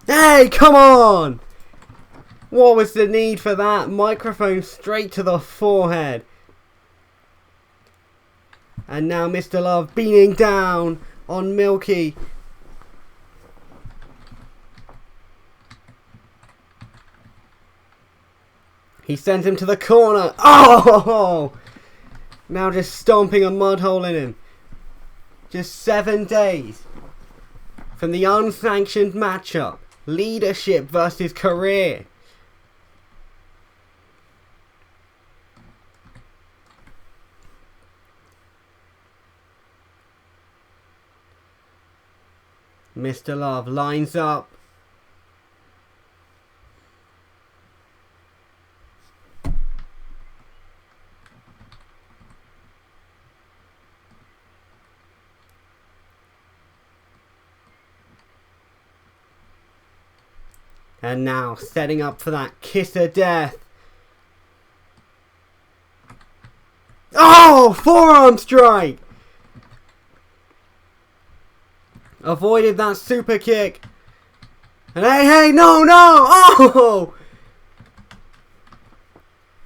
Hey, come on! What was the need for that? Microphone straight to the forehead. And now Mr. Love beating down on Milky. He sends him to the corner. Oh! Now just stomping a mud hole in him. Just 7 days from the unsanctioned matchup. Leadership versus career. Mr. Love lines up. And now setting up for that kiss of death. Oh! Forearm strike! Avoided that super kick. And hey, no! Oh!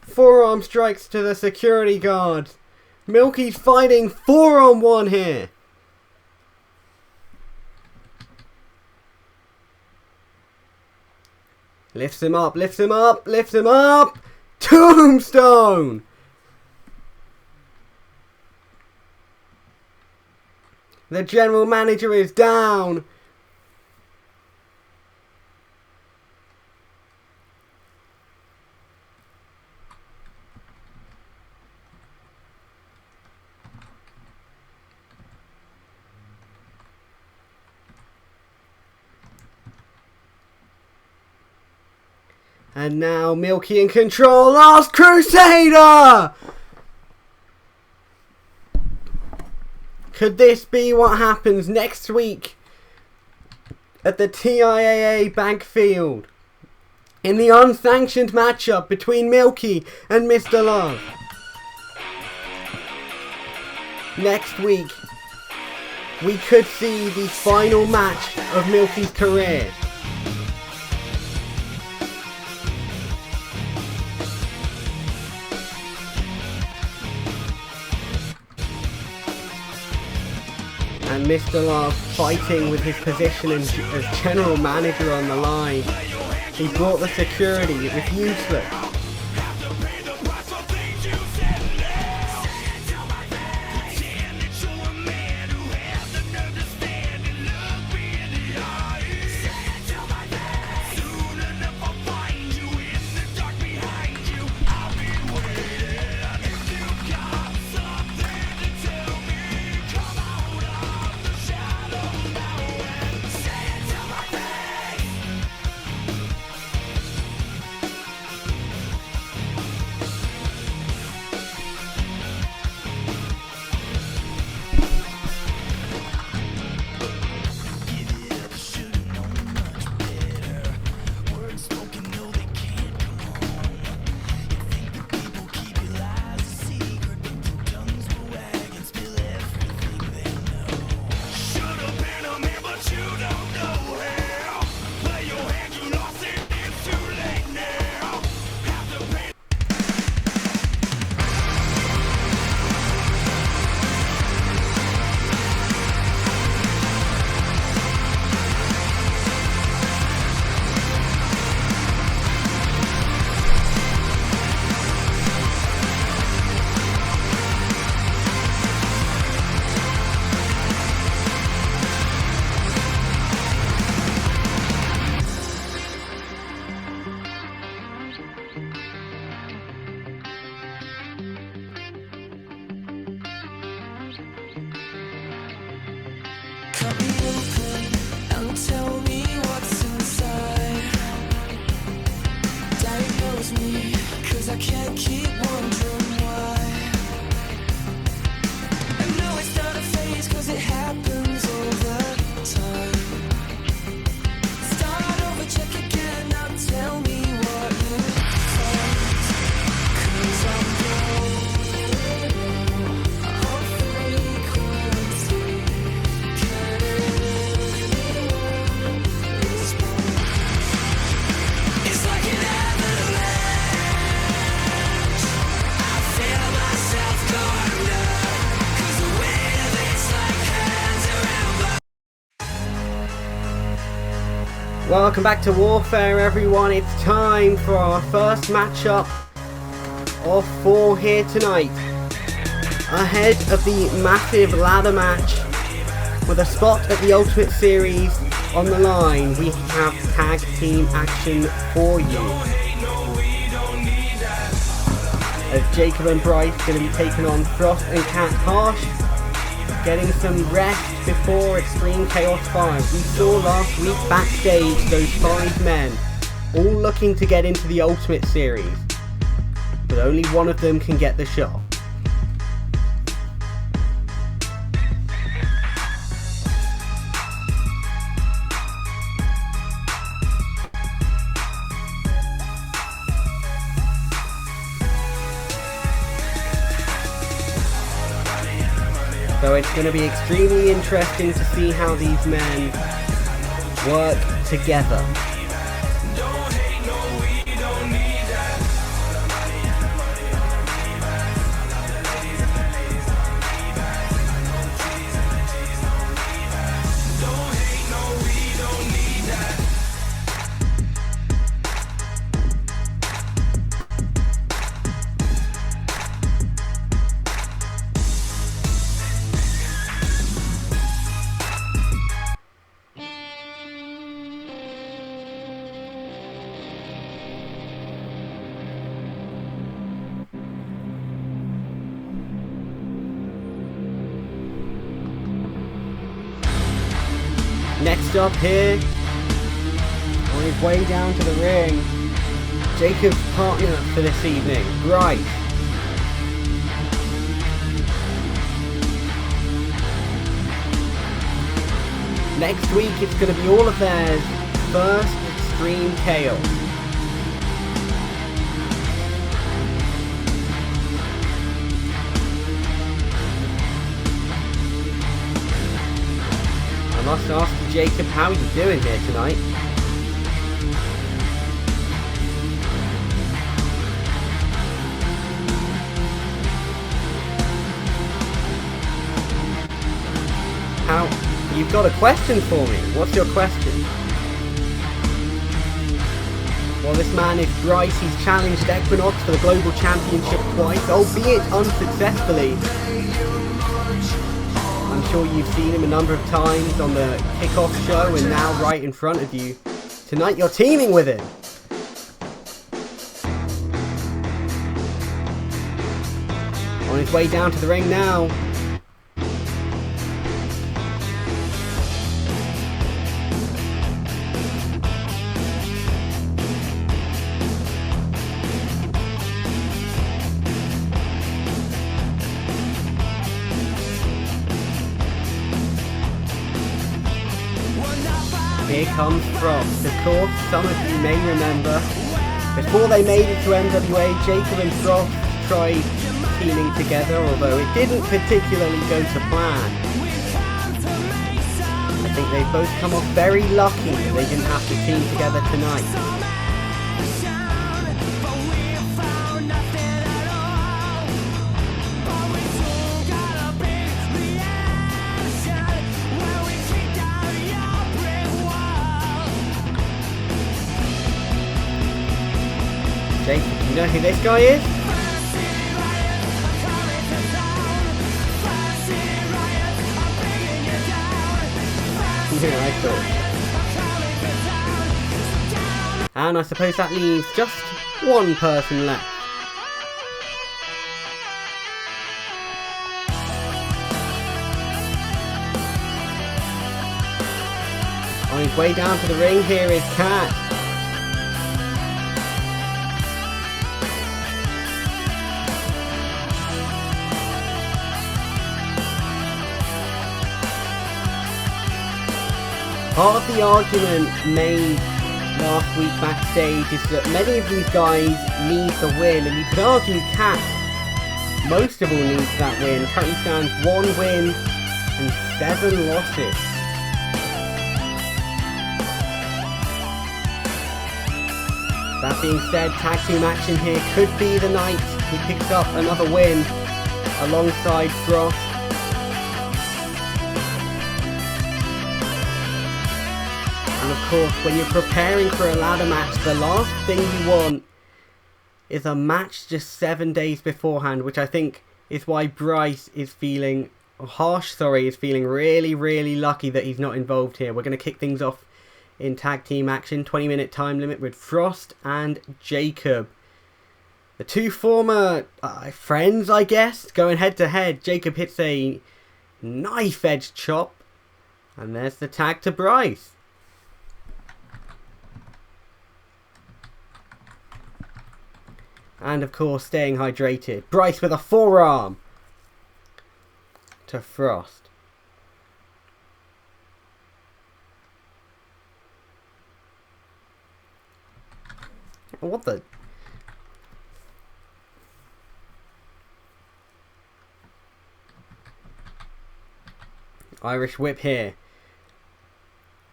Forearm strikes to the security guard. Milky's fighting 4-on-1 here. Lifts him up, lifts him up, lifts him up! Tombstone! The general manager is down. And now Milky in control. Last Crusader! Could this be what happens next week at the TIAA Bankfield in the unsanctioned matchup between Milky and Mr. Love? Next week, we could see the final match of Milky's career. And Mr. Love fighting with his position as general manager on the line. He brought the security, it was useless. Cut me open and tell me what's inside. Diagnose me, 'cause I can't keep wondering why. I know it's not a phase, 'cause it happens over time. Start over, check again, now tell me what you find. 'Cause I'm going on frequency. Can anyone respond? Welcome back to Warfare, everyone. It's time for our first matchup of 4 here tonight. Ahead of the massive ladder match with a spot at the Ultimate Series on the line, we have tag team action for you. As Jacob and Bryce going to be taking on Frost and Cat Harsh, getting some rest before Extreme Chaos 5. We saw last week backstage those 5 men all looking to get into the Ultimate Series, but only one of them can get the shot. So it's going to be extremely interesting to see how these men work together. Next up here, on his way down to the ring, Jacob's partner for this evening, Bryce. Next week it's going to be all of theirs first Extreme Chaos. I must ask you, Jacob, how are you doing here tonight? You've got a question for me. What's your question? Well, this man is Bryce. He's challenged Equinox for the Global Championship twice, albeit unsuccessfully. I'm sure you've seen him a number of times on the kickoff show and now right in front of you. Tonight you're teaming with him. On his way down to the ring now. Here comes Frost. Of course, some of you may remember, before they made it to NWA, Jacob and Frost tried teaming together, although it didn't particularly go to plan. I think they've both come off very lucky that they didn't have to team together tonight. Jacob, you know who this guy is? I thought. And I suppose that leaves just one person left. On his way down to the ring, here is Cat. Part of the argument made last week backstage is that many of these guys need the win, and you could argue Cat most of all needs that win. Currently stands 1 win and 7 losses. That being said, tag team action here could be the night he picks up another win alongside Frost. And of course, when you're preparing for a ladder match, the last thing you want is a match just 7 days beforehand, which I think is why Bryce is feeling, is feeling really, really lucky that he's not involved here. We're going to kick things off in tag team action, 20-minute time limit with Frost and Jacob. The two former friends, I guess, going head to head. Jacob hits a knife edge chop, and there's the tag to Bryce. And of course, staying hydrated. Bryce with a forearm to Frost. What the? Irish whip here.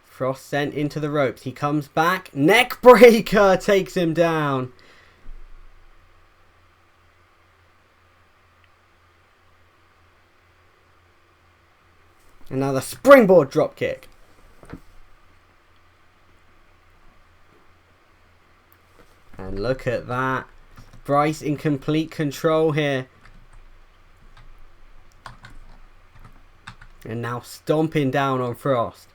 Frost sent into the ropes. He comes back. Neck breaker takes him down. And now the springboard dropkick. And look at that. Bryce in complete control here. And now stomping down on Frost.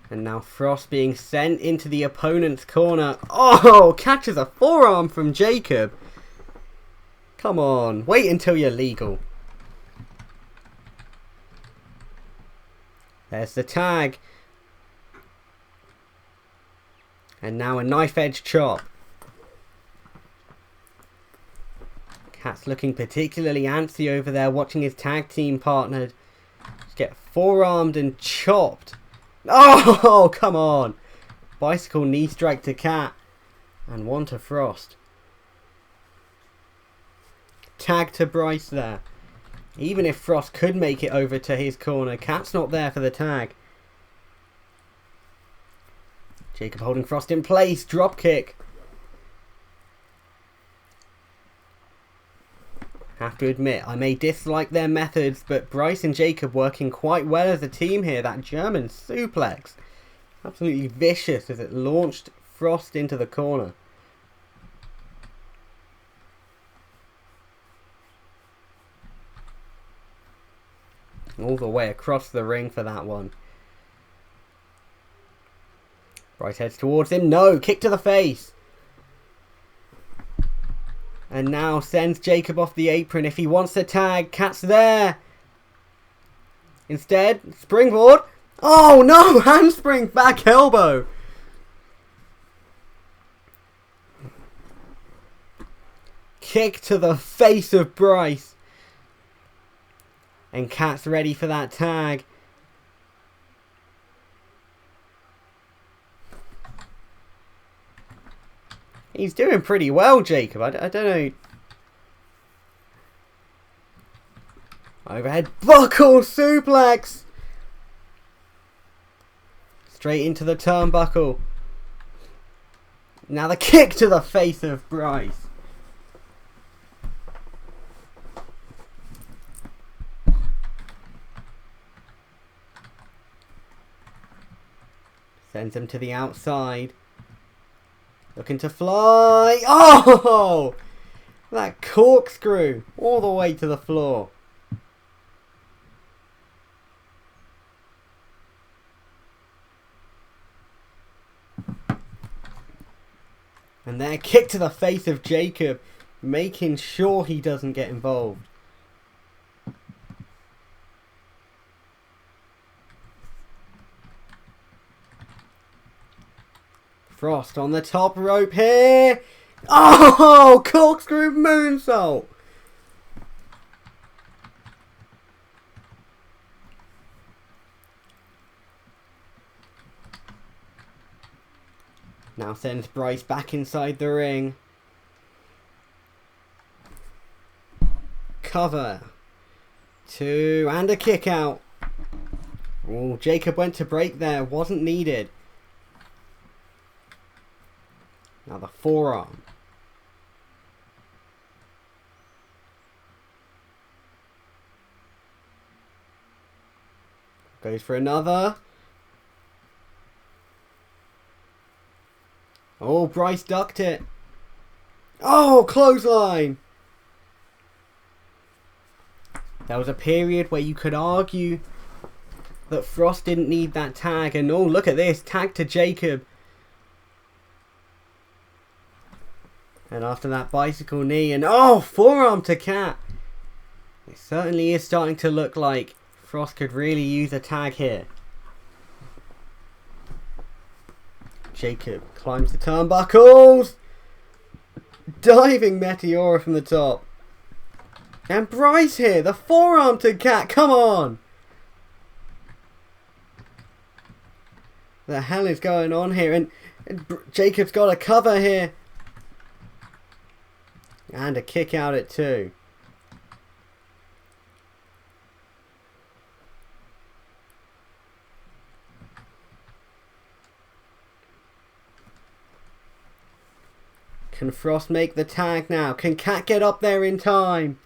And now Frost being sent into the opponent's corner. Oh, catches a forearm from Jacob. Come on, wait until you're legal. There's the tag. And now a knife edge chop. Cat's looking particularly antsy over there, watching his tag team partner get forearmed and chopped. Oh, come on. Bicycle knee strike to Cat. And one to Frost. Tag to Bryce there. Even if Frost could make it over to his corner, Cat's not there for the tag. Jacob holding Frost in place. Drop kick. Have to admit, I may dislike their methods, but Bryce and Jacob working quite well as a team here. That German suplex. Absolutely vicious as it launched Frost into the corner. All the way across the ring for that one. Bryce heads towards him. No, kick to the face. And now sends Jacob off the apron. If he wants to tag, Cat's there. Instead, springboard. Oh no, handspring, back elbow. Kick to the face of Bryce. And Cat's ready for that tag. He's doing pretty well, Jacob. I don't know. Overhead buckle suplex. Straight into the turnbuckle. Now the kick to the face of Bryce. Sends him to the outside. Looking to fly. Oh! That corkscrew all the way to the floor. And then a kick to the face of Jacob, making sure he doesn't get involved. Frost on the top rope here. Oh, corkscrew moonsault. Now sends Bryce back inside the ring. Cover. Two and a kick out. Oh, Jacob went to break there. Wasn't needed. Now the forearm. Goes for another. Oh, Bryce ducked it. Oh, clothesline. There was a period where you could argue that Frost didn't need that tag. And oh, look at this. Tag to Jacob. And after that bicycle knee. And oh, forearm to Cat. It certainly is starting to look like Frost could really use a tag here. Jacob climbs the turnbuckles. Diving Meteora from the top. And Bryce here. The forearm to Cat. Come on. The hell is going on here? And Jacob's got a cover here. And a kick out at 2. Can Frost make the tag now? Can Cat get up there in time?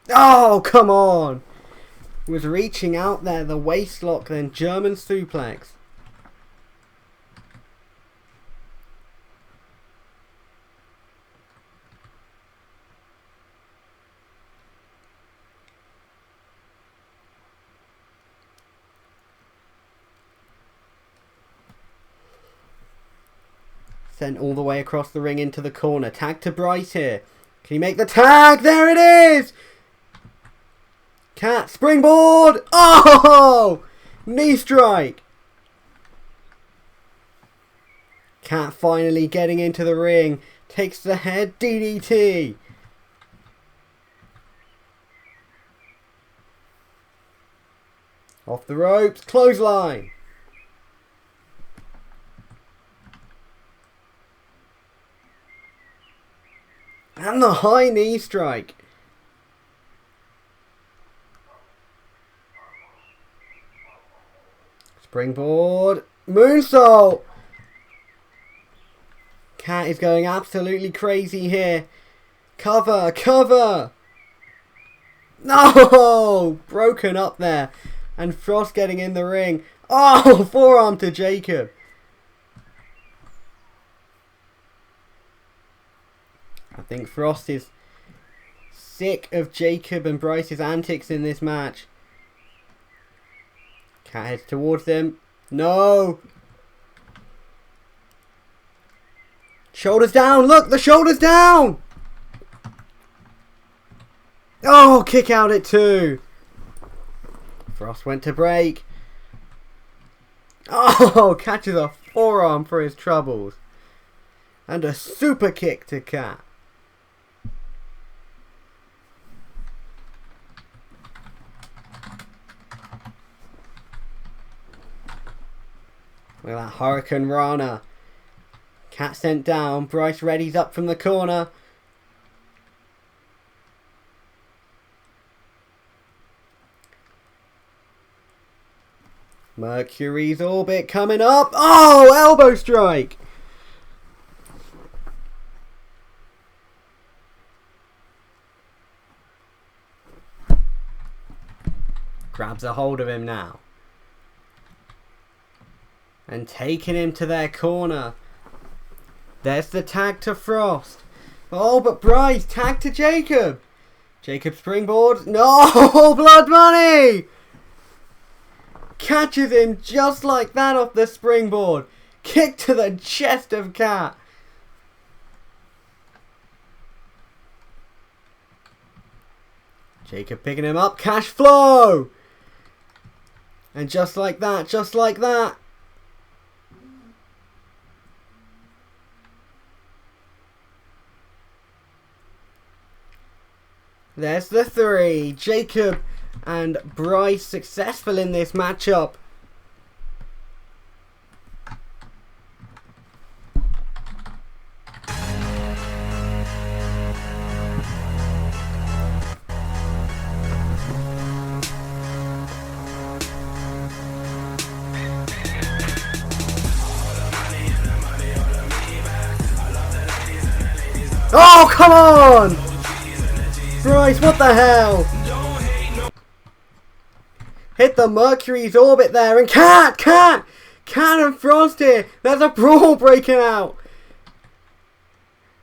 Oh, come on! Was reaching out there, the waist lock, then German suplex. Sent all the way across the ring into the corner. Tag to Bryce here. Can he make the tag? There it is! Cat springboard! Oh! Knee strike! Cat finally getting into the ring. Takes the head DDT. Off the ropes. Clothesline. And the high knee strike. Springboard. Moonsault. Cat is going absolutely crazy here. Cover. Cover. No! Broken up there. And Frost getting in the ring. Oh! Forearm to Jacob. I think Frost is sick of Jacob and Bryce's antics in this match. Cat heads towards them. No! Shoulders down! Look! The shoulders down! Oh! Kick out at 2. Frost went to break. Oh! Catches a forearm for his troubles. And a super kick to Cat. Look at that Hurricane Rana. Cat sent down. Bryce readies up from the corner. Mercury's orbit coming up. Oh, elbow strike. Grabs a hold of him now. And taking him to their corner. There's the tag to Frost. Oh, but Bryce, tag to Jacob. Jacob springboard. No, Blood Money. Catches him just like that off the springboard. Kick to the chest of Cat. Jacob picking him up. Cash flow. And just like that, just like that. There's the 3. Jacob and Bryce successful in this matchup. Come on! Bryce, what the hell? Hit the Mercury's orbit there, and Cat and Frost here. There's a brawl breaking out.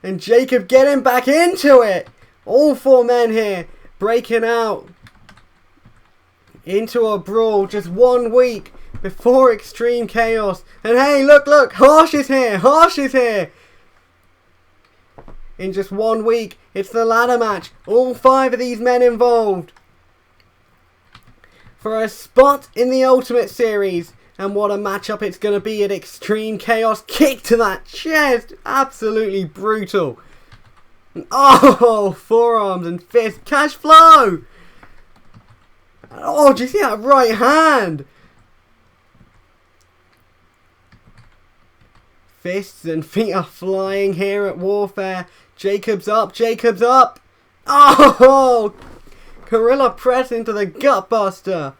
And Jacob getting back into it. All four men here breaking out into a brawl just 1 week before Extreme Chaos. And hey, look, Harsh is here. In just 1 week, it's the ladder match. All 5 of these men involved for a spot in the Ultimate Series. And what a matchup it's going to be at Extreme Chaos. Kick to that chest. Absolutely brutal. Oh, forearms and fists. Cash flow. Oh, do you see that right hand? Fists and feet are flying here at Warfare. Jacob's up. Oh, Gorilla press into the Gutbuster.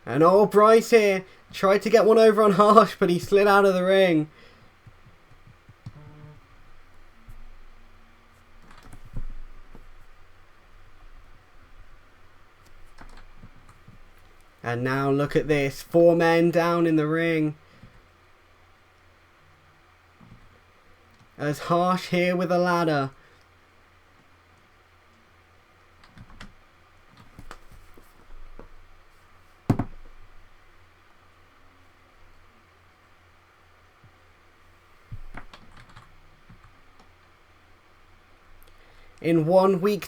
And old Bryce here tried to get one over on Harsh, but he slid out of the ring. And now look at this. 4 men down in the ring. As Harsh here with a ladder. In 1 week's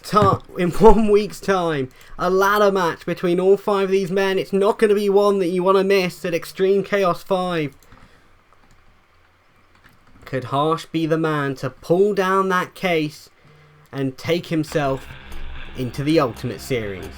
time, a ladder match between all 5 of these men. It's not going to be one that you want to miss at Extreme Chaos 5. Could Harsh be the man to pull down that case and take himself into the Ultimate Series?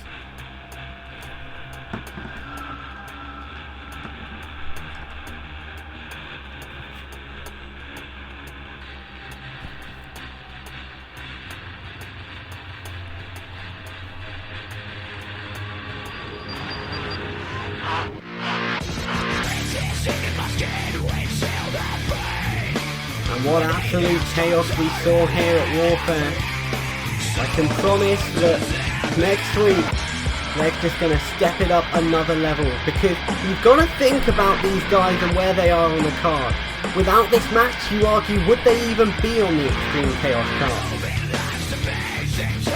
What absolute chaos we saw here at Warfare. I can promise that next week they're just going to step it up another level, because you've got to think about these guys and where they are on the card. Without this match, you argue, would they even be on the Extreme Chaos card?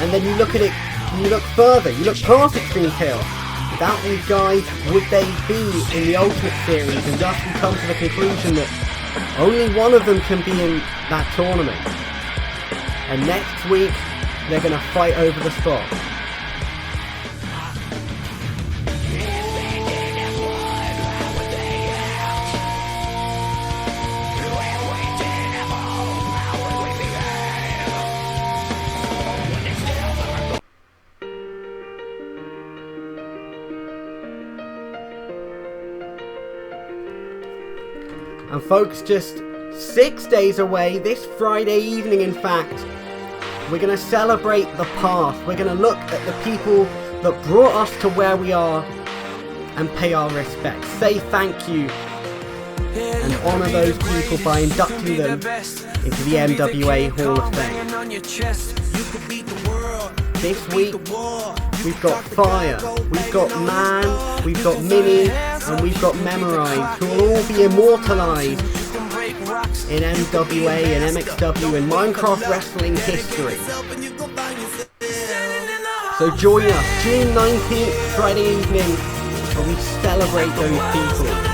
And then you look at it, you look further, you look past Extreme Chaos. Without these guys, would they be in the Ultimate Series? And thus we come to the conclusion that only one of them can be in that tournament. And next week, they're going to fight over the spot. And folks, just 6 days away, this Friday evening in fact, we're going to celebrate the past. We're going to look at the people that brought us to where we are and pay our respects. Say thank you and honour those people by inducting them into the NWA Hall of Fame. This week, we've got Fire, we've got Man, we've got Mini, and we've got Memorize, who will all be immortalised in NWA and MXW and Minecraft wrestling history. So join us June 19th, Friday evening, and we celebrate those people.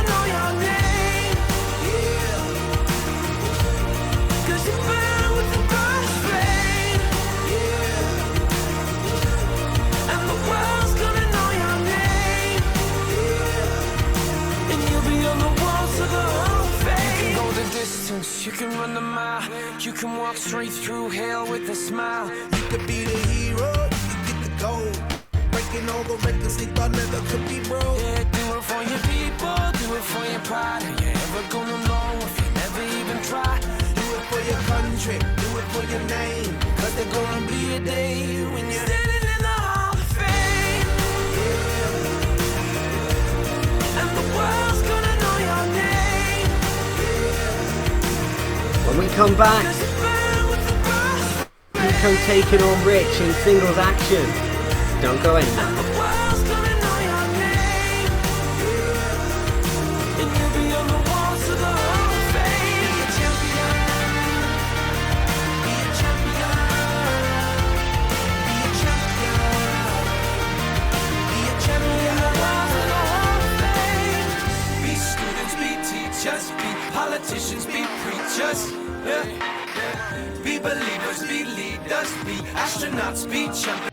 You can run the mile, you can walk straight through hell with a smile. You could be the hero, you could get the gold. Breaking all the records they thought never could be broke. Yeah, do it for your people, do it for your pride. Are you ever gonna know if you never even try? Do it your country, do it for your name. Cause there's gonna be a day when you're standing in the Hall of Fame. And the world's gonna know your name. When we come back, Pico taking on Rich in singles action. Don't go anywhere. Politicians be preachers, yeah. Be believers, be leaders, be astronauts, be champions.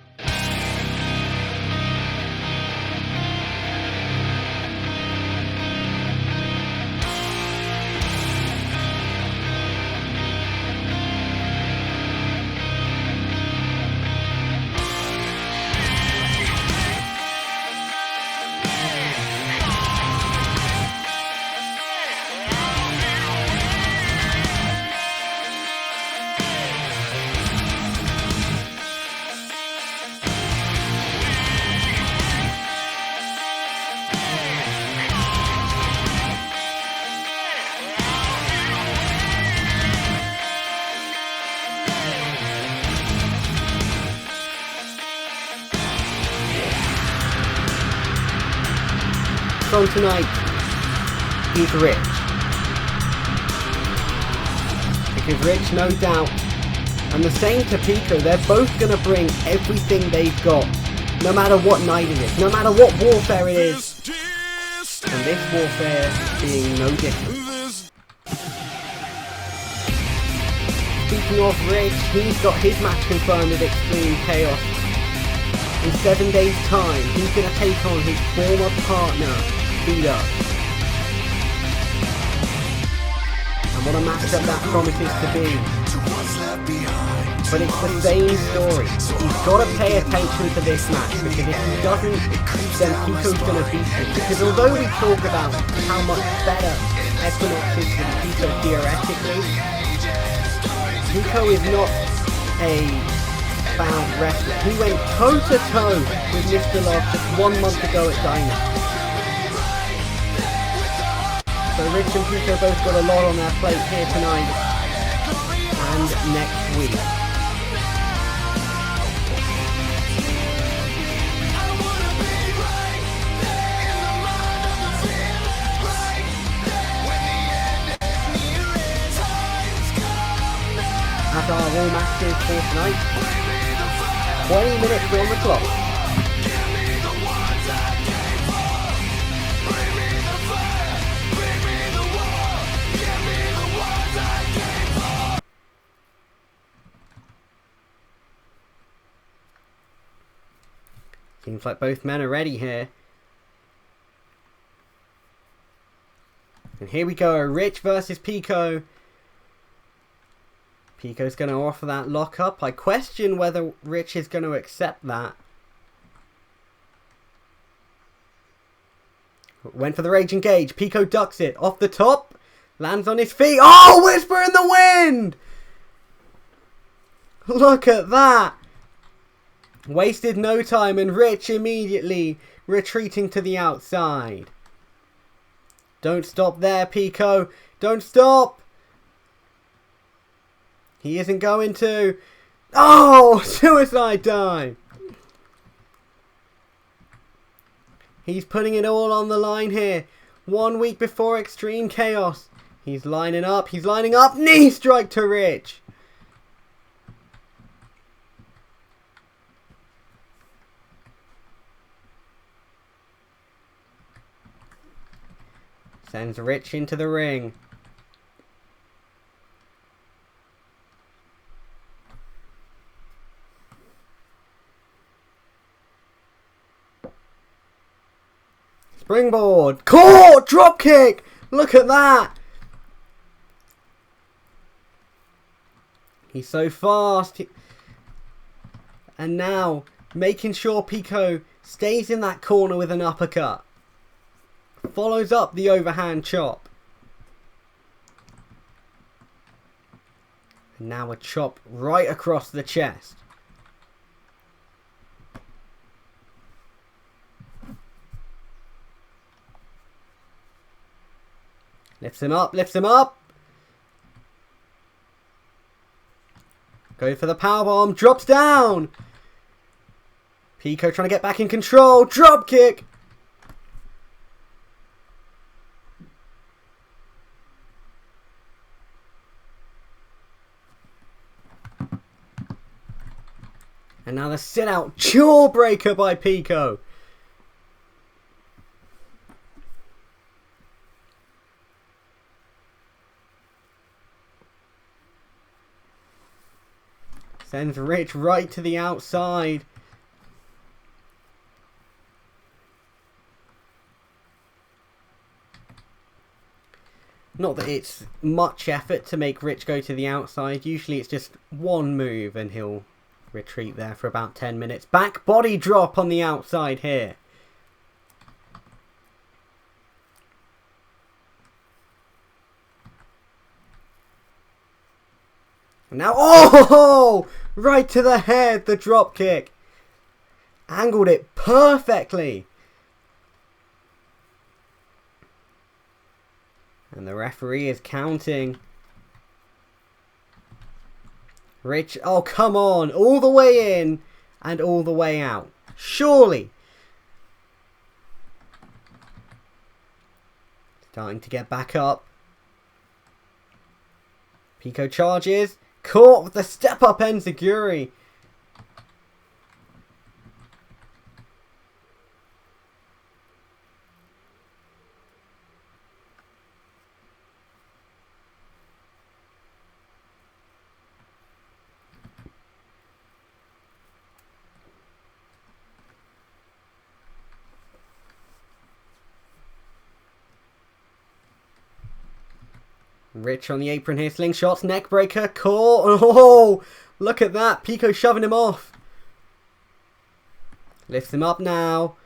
So tonight, he's Rich. Because Rich, no doubt, and the same to Pico, they're both going to bring everything they've got, no matter what night it is, no matter what warfare it is. And this warfare being no different. Speaking of Rich, he's got his match confirmed with Extreme Chaos. In 7 days' time, he's going to take on his former partner, Vito. And what a matchup that promises to be. But it's the same story. He's got to pay attention to this match, because if he doesn't, then Pico's going to beat him. Because although we talk about how much better Equinox is than Pico theoretically, Pico is not a bad wrestler. He went toe-to-toe with Mr. Love just 1 month ago at Dynamite. So Rich and Pico both got a lot on their plate here tonight and next week. That's our Raw matches for tonight. 20 minutes on the clock. Seems like both men are ready here. And here we go, Rich versus Pico. Pico's going to offer that lockup. I question whether Rich is going to accept that. Went for the Rage Engage. Pico ducks it. Off the top. Lands on his feet. Oh, Whisper in the Wind! Look at that. Wasted no time and Rich immediately retreating to the outside. Don't stop there, Pico. Don't stop. He isn't going to. Oh, suicide dive. He's putting it all on the line here. 1 week before Extreme Chaos. He's lining up. He's lining up. Knee strike to Rich. Sends Rich into the ring. Springboard. Caught! Drop kick! Look at that! He's so fast. And now, making sure Pico stays in that corner with an uppercut. Follows up the overhand chop. And now a chop right across the chest. Lifts him up, lifts him up. Going for the powerbomb, drops down. Pico trying to get back in control, drop kick. And now the sit out jawbreaker by Pico. Sends Rich right to the outside. Not that it's much effort to make Rich go to the outside. Usually it's just one move and he'll retreat there for about 10 minutes. Back body drop on the outside here. And now, oh! Right to the head, the drop kick. Angled it perfectly. And the referee is counting. Rich, oh come on, all the way in and all the way out. Surely. Starting to get back up. Pico charges. Caught with the step up enziguri. Rich on the apron here, slingshots, neck breaker, caught. Oh, look at that. Pico shoving him off. Lifts him up now.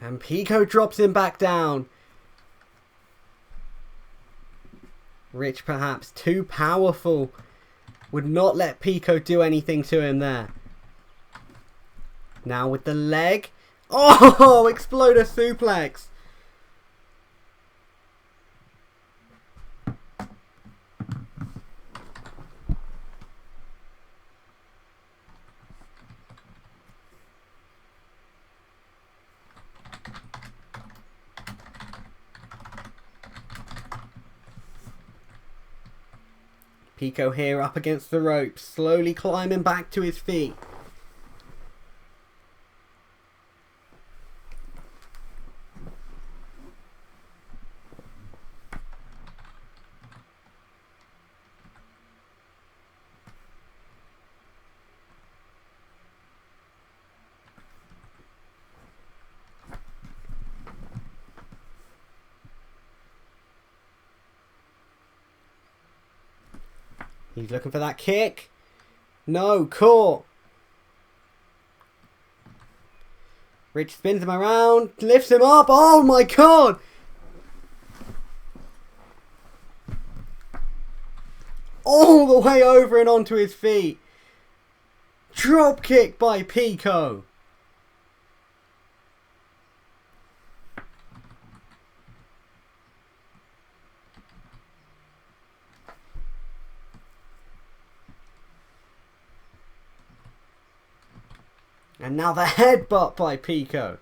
And Pico drops him back down. Rich perhaps too powerful. Would not let Pico do anything to him there. Now with the leg. Oh, exploder suplex. Pico here up against the ropes, slowly climbing back to his feet. He's looking for that kick. No, caught. Rich spins him around, lifts him up. Oh my god! All the way over and onto his feet. Drop kick by Pico. And now the headbutt by Pico.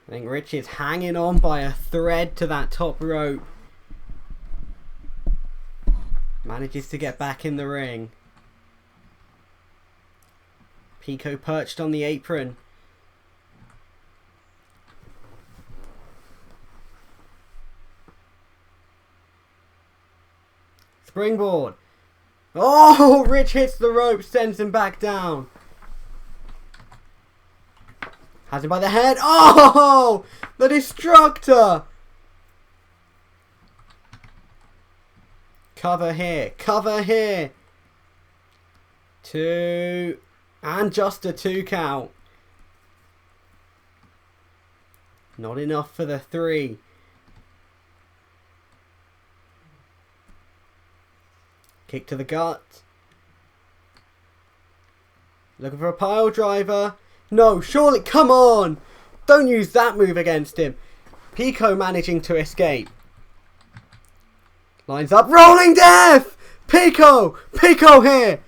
I think Rich is hanging on by a thread to that top rope. Manages to get back in the ring. Pico perched on the apron. Springboard. Oh, Rich hits the rope, sends him back down. Has him by the head. Oh, the Destructor. Cover here. Cover here. 2. And just a 2 count. Not enough for the 3. Kick to the gut. Looking for a pile driver. No, surely, come on. Don't use that move against him. Pico managing to escape. Lines up. Rolling death. Pico. Pico here.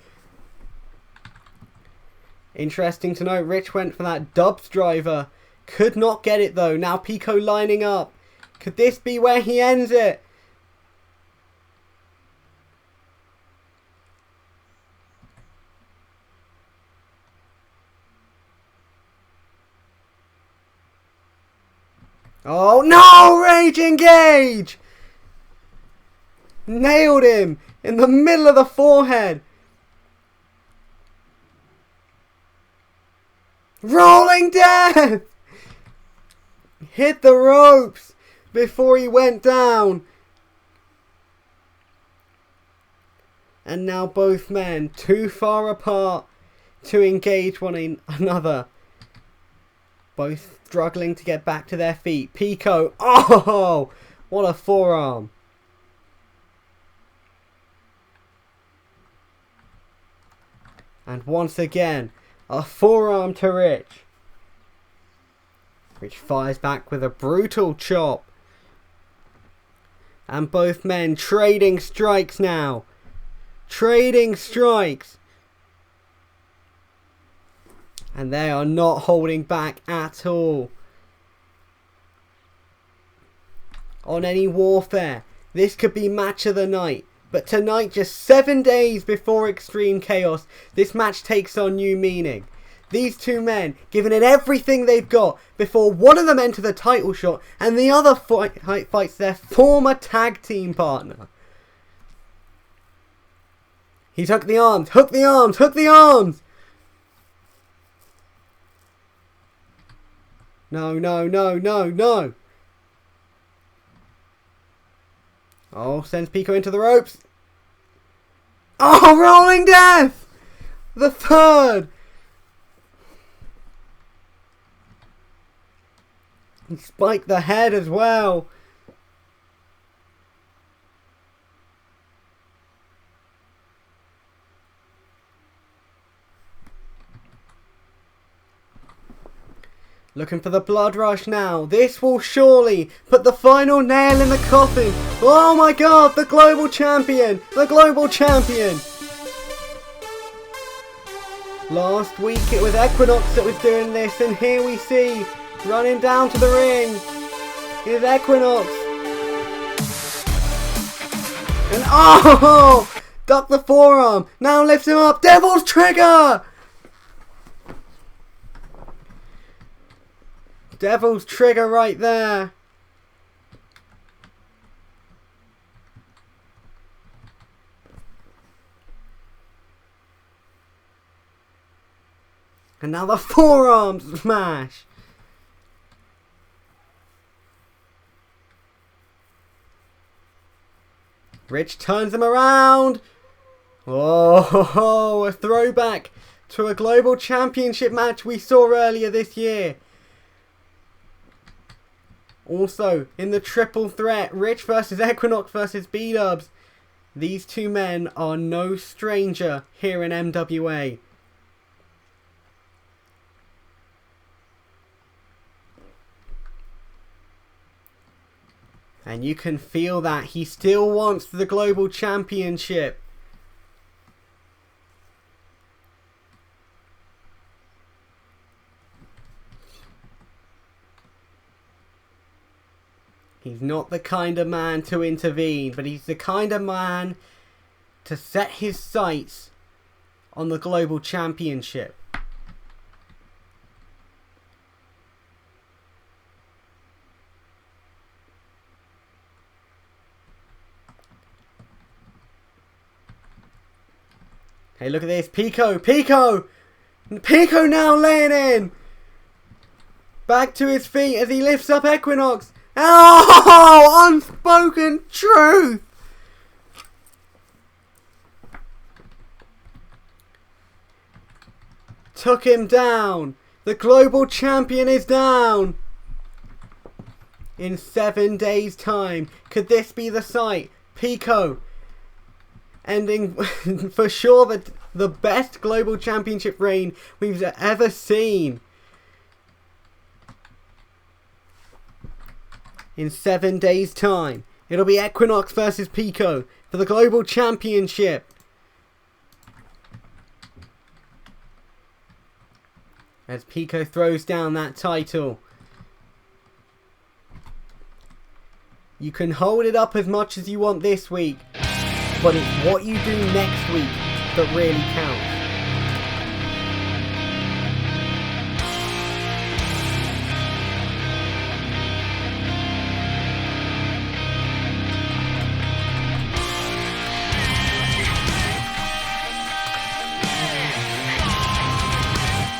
Interesting to note, Rich went for that Dubs driver. Could not get it though. Now Pico lining up. Could this be where he ends it? Oh no! Rage engage! Nailed him in the middle of the forehead. Rolling death! Hit the ropes before he went down. And now both men too far apart to engage one another. Both struggling to get back to their feet. Pico. Oh! What a forearm. And once again, a forearm to Rich. Rich fires back with a brutal chop. And both men trading strikes now. Trading strikes. And they are not holding back at all. On any warfare. This could be match of the night. But tonight, just 7 days before Extreme Chaos, this match takes on new meaning. These two men giving it everything they've got before one of them enters the title shot and the other fights their former tag team partner. He's hooked the arms, hook the arms, hook the arms! No, no, no, no, no. Oh, sends Pico into the ropes. Oh, rolling death! The third. He spiked the head as well. Looking for the blood rush now. This will surely put the final nail in the coffin. Oh my god, the global champion. The global champion. Last week it was Equinox that was doing this, and here we see, running down to the ring, is Equinox. And oh, duck the forearm. Now lift him up. Devil's Trigger. Devil's Trigger right there. And now the forearm smash. Rich turns him around. Oh, a throwback to a global championship match we saw earlier this year. Also, in the triple threat, Rich versus Equinox versus B-Dubs. These two men are no stranger here in MWA. And you can feel that he still wants the global championship. He's not the kind of man to intervene, but he's the kind of man to set his sights on the global championship. Hey, look at this. Pico! Pico! Pico now laying in! Back to his feet as he lifts up Equinox. Oh! Unspoken truth! Took him down. The global champion is down. In 7 days' time. Could this be the site? Pico ending for sure the best global championship reign we've ever seen. In 7 days' time. It'll be Equinox versus Pico for the global championship. As Pico throws down that title. You can hold it up as much as you want this week, but it's what you do next week that really counts.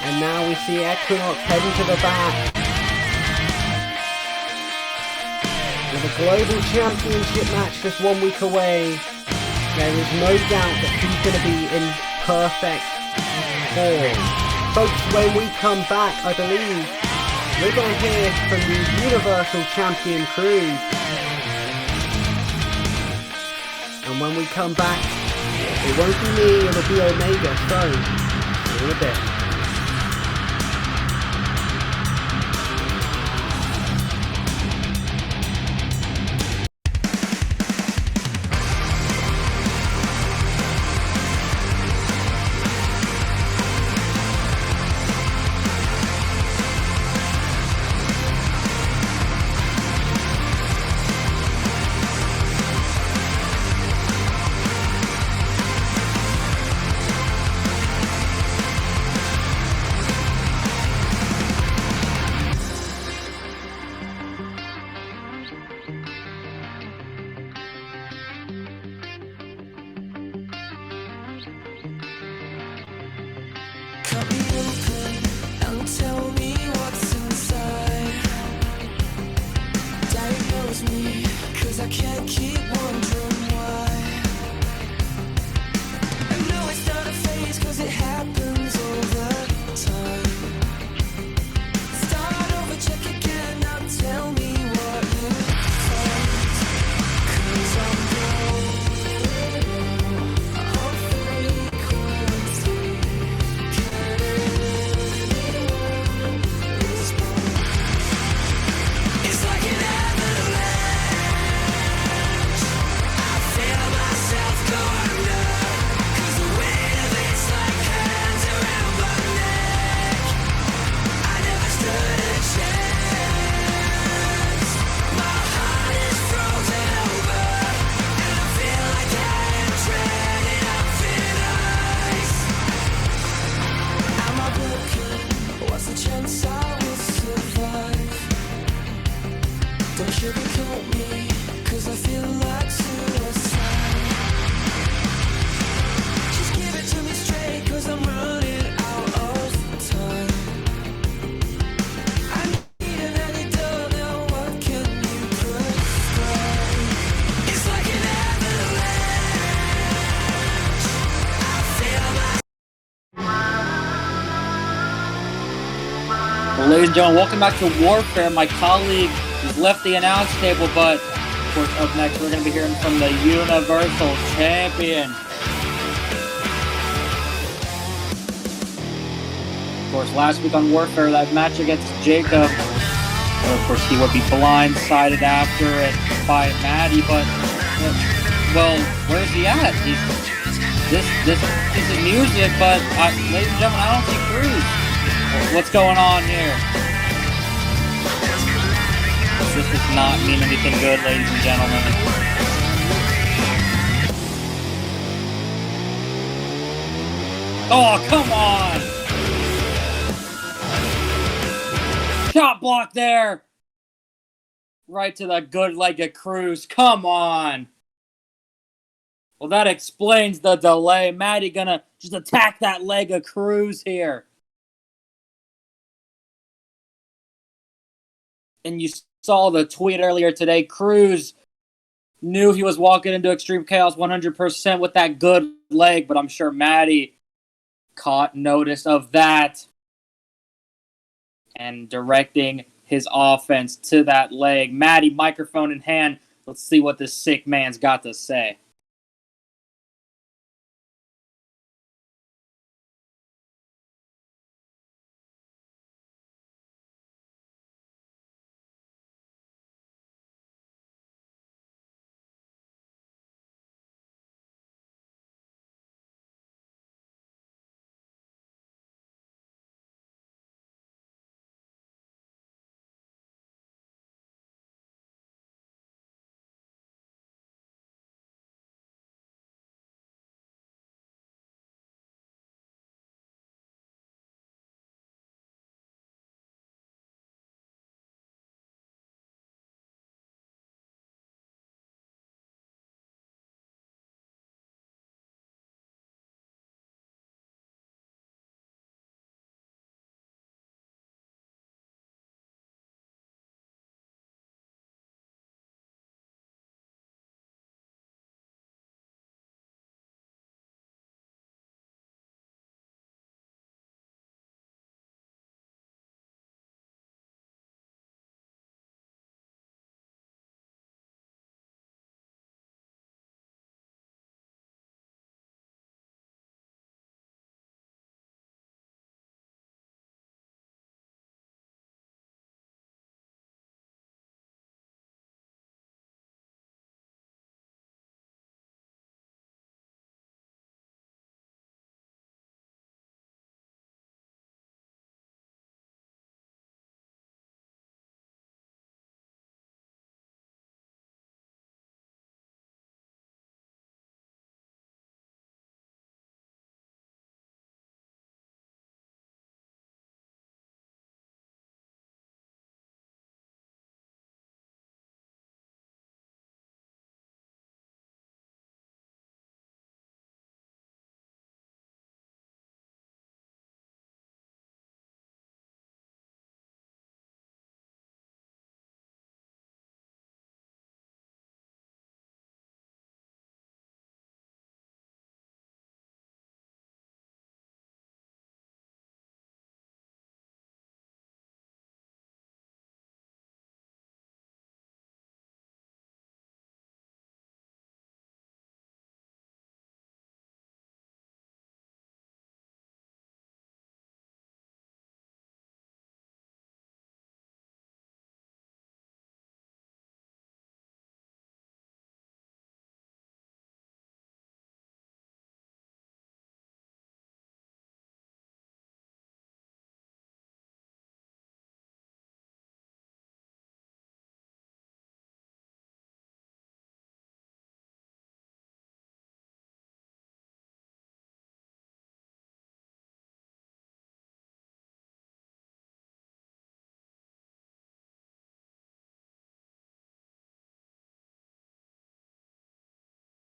And now we see Equinox heading to the back. With a global championship match just 1 week away, there is no doubt that he's going to be in perfect form. Folks, when we come back, I believe, we're going to hear from the Universal Champion Cruz. And when we come back, it won't be me, it'll be Omega, so, see you in a bit. Cut me open and tell me what's inside. Diagnose me, 'cause I can't keep wondering why. I know it's not a phase, 'cause it happens all the time. Start over, check again, now tell me what you find. 'Cause I'm don't sugarcoat me, 'cause I feel like suicide. Just give it to me straight, 'cause I'm running out of time. I need an antidote now, what can you prescribe? It's like an avalanche. I feel like... Well, ladies and gentlemen, welcome back to Warfare. My colleague has left the announce table, but of course, up next we're going to be hearing from the Universal Champion. Of course, last week on Warfare, that match against Jacob, of course, he would be blindsided after it by Maddie, but, well, where's he at? This is music, but, ladies and gentlemen, I don't see Cruz. What's going on here? This does not mean anything good, ladies and gentlemen. Oh, come on! Shot block there! Right to the good leg of Cruz. Come on! Well, that explains the delay. Maddie gonna just attack that leg of Cruz here. And you saw the tweet earlier today. Cruz knew he was walking into Extreme Chaos 100% with that good leg, but I'm sure Maddie caught notice of that and directing his offense to that leg. Maddie, microphone in hand. Let's see what this sick man's got to say.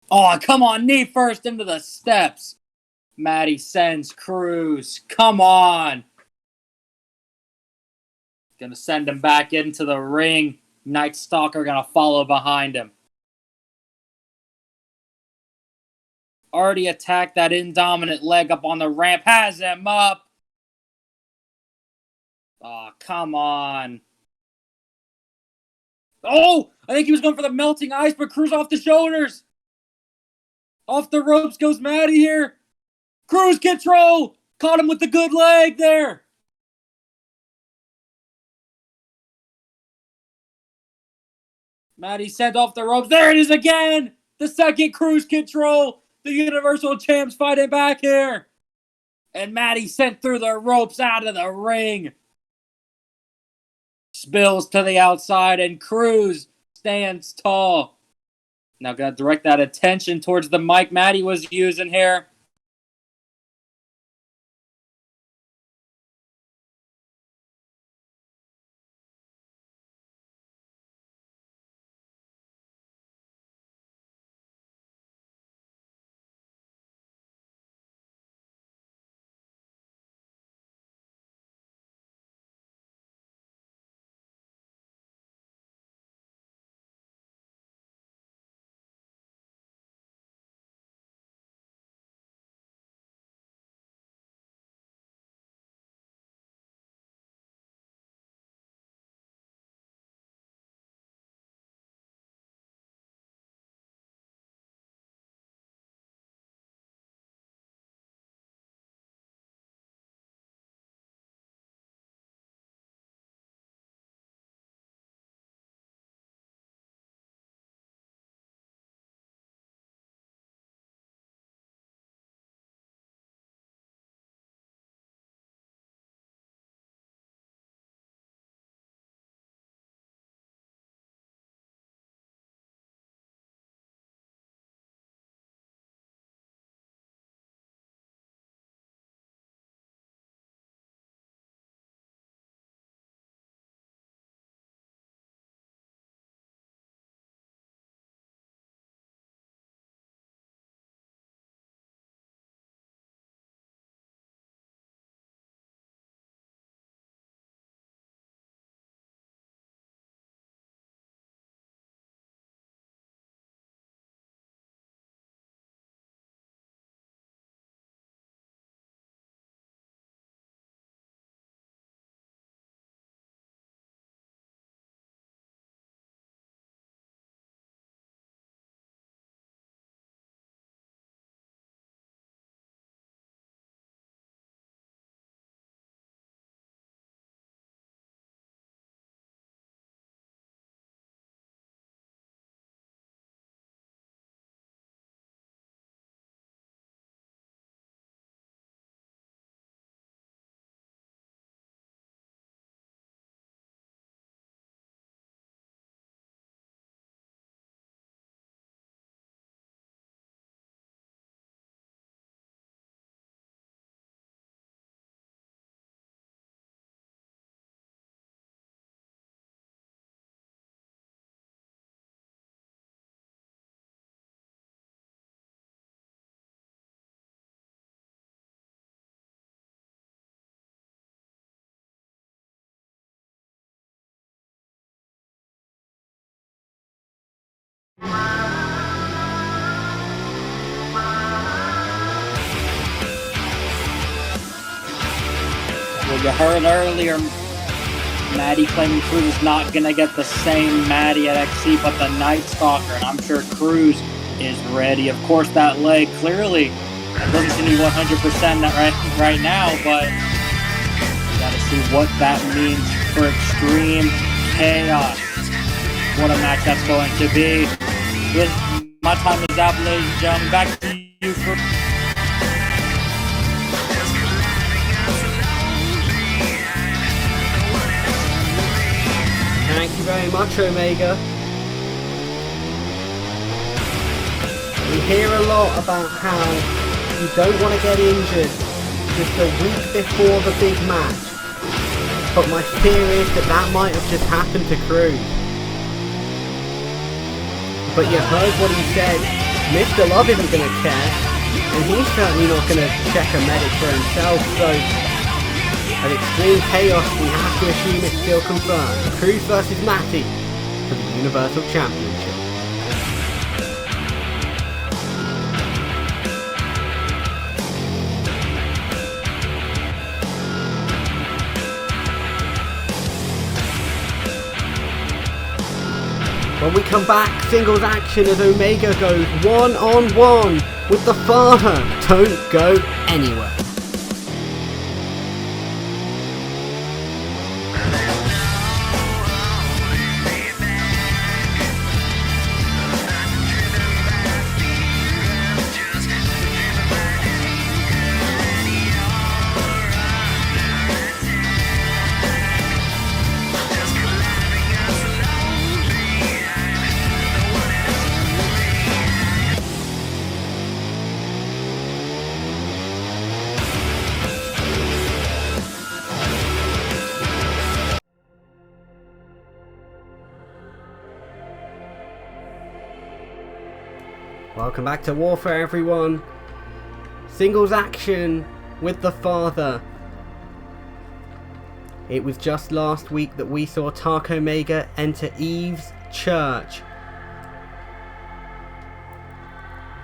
Oh, come on, knee first into the steps. Maddie sends Cruz. Come on. Gonna send him back into the ring. Night Stalker gonna follow behind him. Already attacked that indominant leg up on the ramp. Has him up. Oh, come on. Oh, I think he was going for the melting ice, but Cruz off the shoulders. Off the ropes goes Maddie here. Cruz control. Caught him with the good leg there. Maddie sent off the ropes. There it is again. The second Cruz control. The Universal Champs fighting back here. And Maddie sent through the ropes out of the ring. Spills to the outside, and Cruz stands tall. Now got to direct that attention towards the mic Maddie was using here. Well, you heard earlier, Maddie claiming Cruz is not going to get the same Maddie at XC, but the Night Stalker, and I'm sure Cruz is ready. Of course, that leg clearly doesn't seem to be 100% right now, but you got to see what that means for Extreme Chaos. What a match that's going to be. My time is up, ladies and gentlemen. Back to you for... Thank you very much, Omega. We hear a lot about how you don't want to get injured just a week before the big match. But my fear is that might have just happened to Cruz. But you heard what he said. Mr. Love isn't going to care. And he's certainly not going to check a medic for himself. So at Extreme Chaos, we have to assume it's still confirmed. Cruz versus Matty for the Universal Championship. When we come back, singles action as Omega goes one-on-one with the Father. Don't go anywhere. Welcome back to Warfare, everyone. Singles action with the Father. It was just last week that we saw Tark Omega enter Eve's church.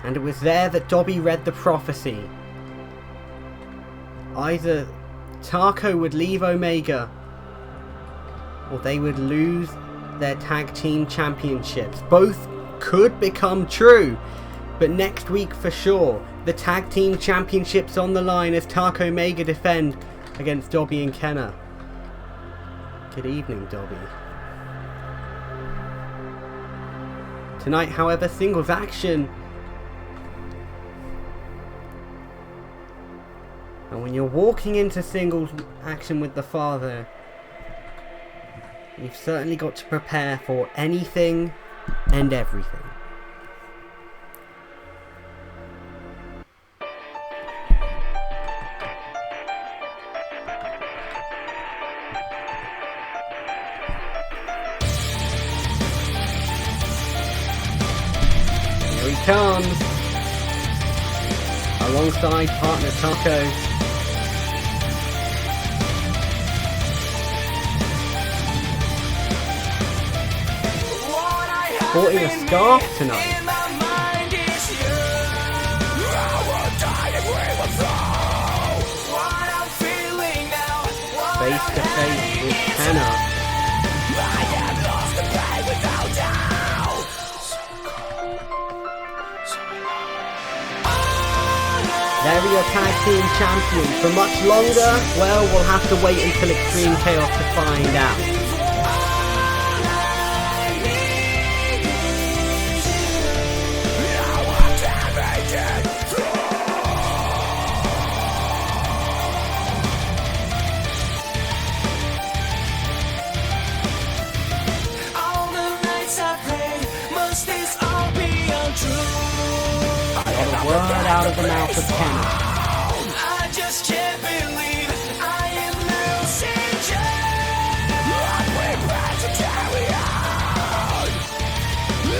And it was there that Dobby read the prophecy. Either Tarko would leave Omega, or they would lose their tag team championships. Both could become true. But next week for sure, the tag team championships on the line as Tark Omega defend against Dobby and Kenna. Good evening, Dobby. Tonight, however, singles action. And when you're walking into singles action with the Father, you've certainly got to prepare for anything and everything. Here he comes, alongside partner Taco. Sporting a scarf tonight. Face to face with Kenna. They're your tag team champions. For much longer, well, we'll have to wait until Extreme Chaos to find out. Word out of the mouth of Kenna. I just can't believe I am losing you. I'm prepared to carry on.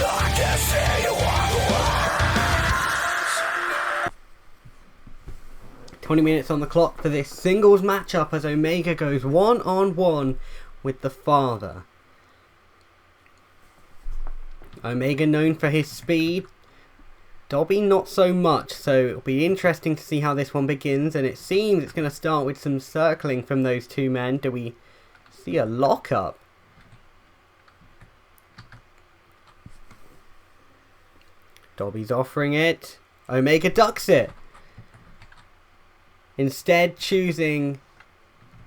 I can see you walk away. 20 minutes on the clock for this singles matchup as Omega goes one-on-one with the Father. Omega known for his speed. Dobby not so much, so it'll be interesting to see how this one begins, and it seems it's going to start with some circling from those two men. Do we see a lockup? Dobby's offering it. Omega ducks it. Instead choosing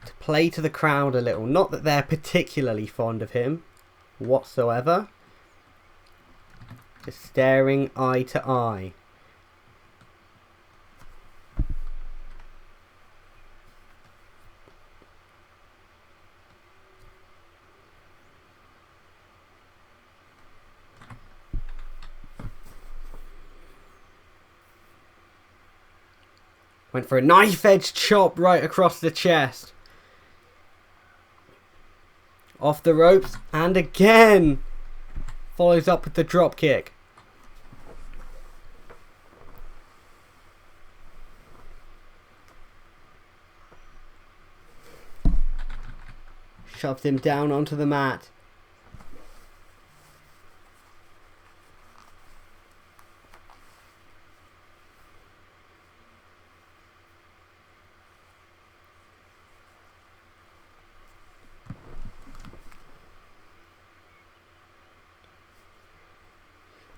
to play to the crowd a little. Not that they're particularly fond of him whatsoever. Just staring eye to eye. Went for a knife-edge chop right across the chest. Off the ropes, and again follows up with the drop kick. Shoves him down onto the mat.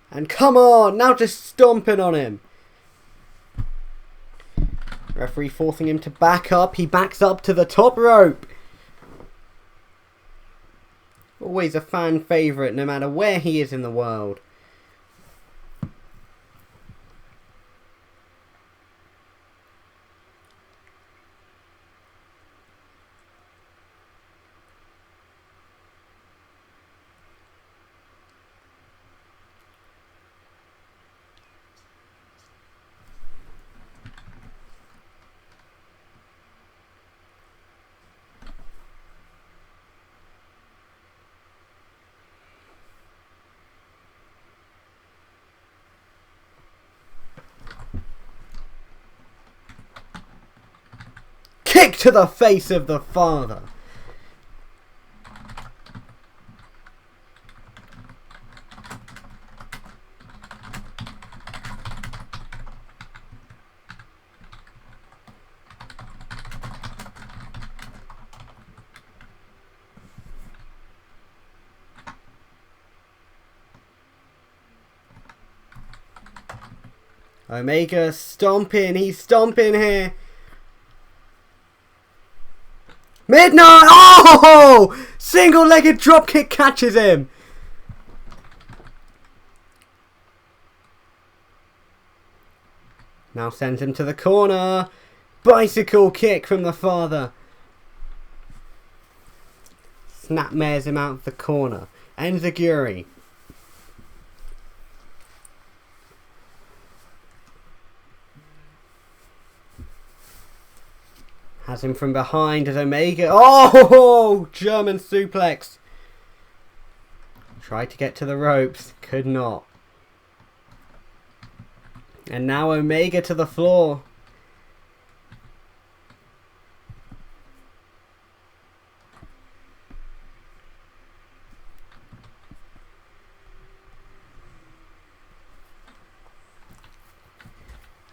And come on, now just stomping on him. Referee forcing him to back up. He backs up to the top rope. Always a fan favourite no matter where he is in the world. Kick to the face of the father. Omega stomping. He's stomping here. Midnight! Oh! Single-legged dropkick catches him. Now sends him to the corner. Bicycle kick from the father. Snapmares him out of the corner. Enziguri. Has him from behind as Omega. Oh! German suplex. Tried to get to the ropes. Could not. And now Omega to the floor.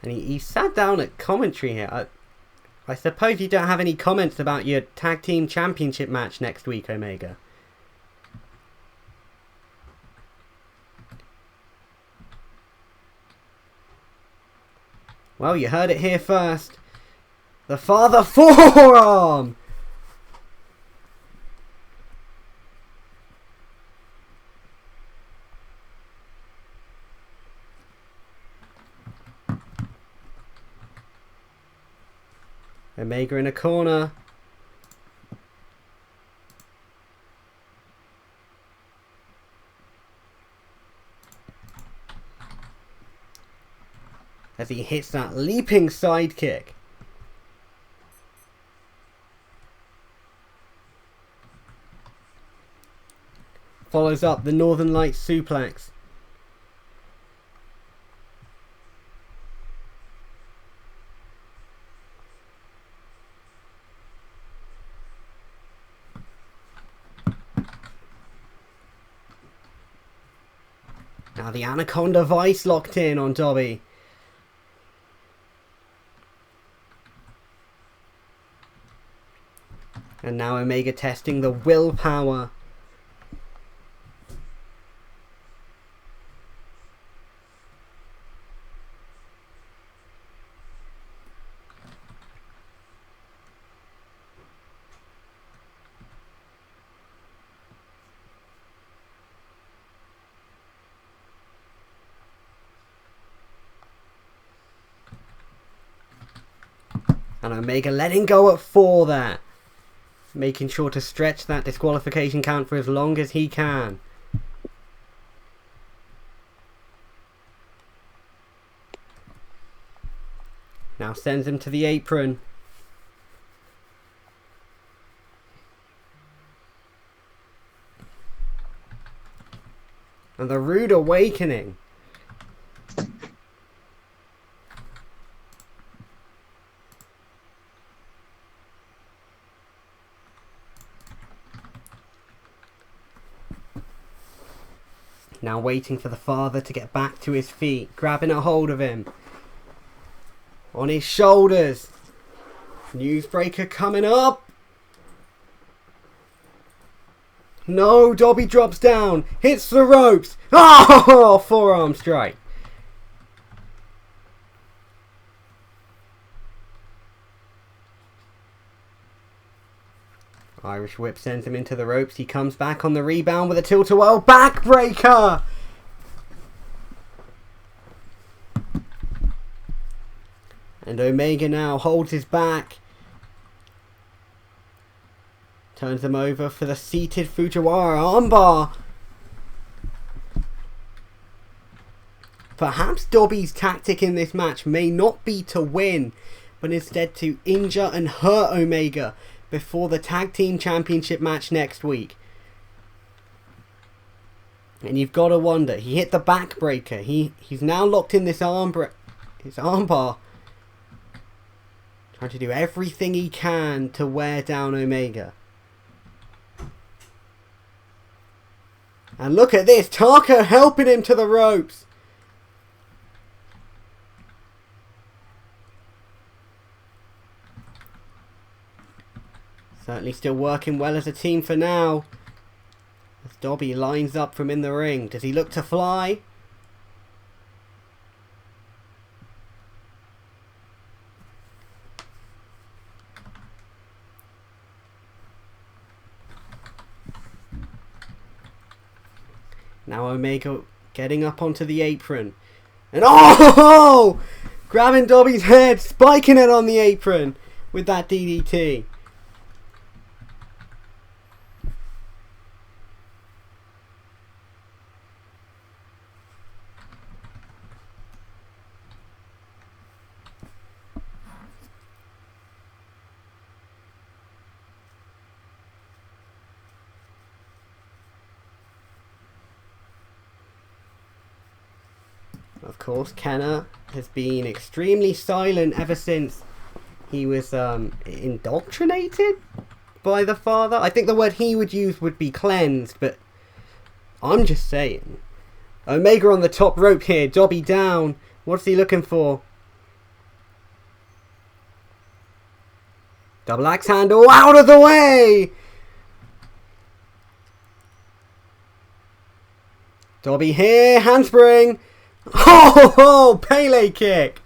And he sat down at commentary here. I suppose you don't have any comments about your tag team championship match next week, Omega. Well, you heard it here first. The father forearm! Omega in a corner. As he hits that leaping sidekick. Follows up the Northern Lights suplex. Now the Anaconda Vice locked in on Dobby. And now Omega testing the willpower. And Omega letting go at 4 there. Making sure to stretch that disqualification count for as long as he can. Now sends him to the apron. And the Rude Awakening. Now waiting for the father to get back to his feet, grabbing a hold of him. On his shoulders. Newsbreaker coming up. No, Dobby drops down, hits the ropes. Oh, forearm strike. Irish Whip sends him into the ropes. He comes back on the rebound with a tilt-a-whirl backbreaker. And Omega now holds his back. Turns him over for the seated Fujiwara armbar. Perhaps Dobby's tactic in this match may not be to win, but instead to injure and hurt Omega before the Tag Team Championship match next week. And you've got to wonder, he hit the backbreaker. He's now locked in this armbar. Trying to do everything he can to wear down Omega. And look at this, Taka helping him to the ropes. Certainly still working well as a team for now. As Dobby lines up from in the ring. Does he look to fly? Now Omega getting up onto the apron. And oh! Grabbing Dobby's head, spiking it on the apron with that DDT. Of course, Kenna has been extremely silent ever since he was indoctrinated by the father. I think the word he would use would be cleansed, but I'm just saying. Omega on the top rope here, Dobby down. What's he looking for? Double axe handle, out of the way! Dobby here, handspring. Oh, Pele kick.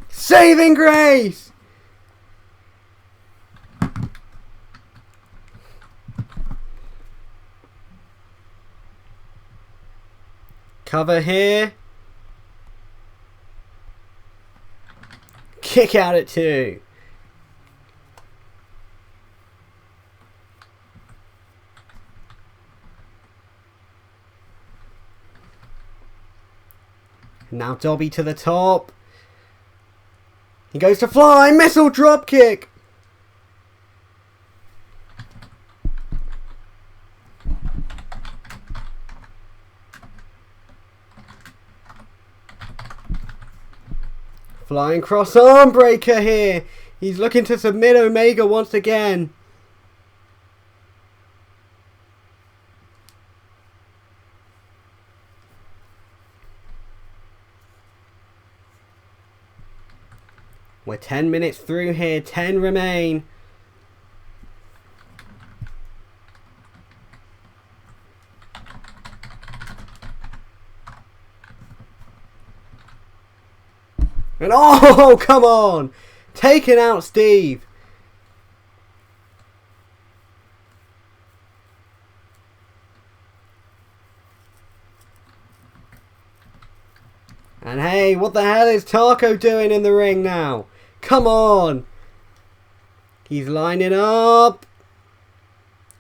Saving grace. Cover here. Kick out at 2. Now Dobby to the top. He goes to fly. Missile drop kick. Flying cross arm breaker here. He's looking to submit Omega once again. We're 10 minutes through here. 10 remain. And oh, come on! Taking out Steve. And hey, what the hell is Taco doing in the ring now? Come on! He's lining up.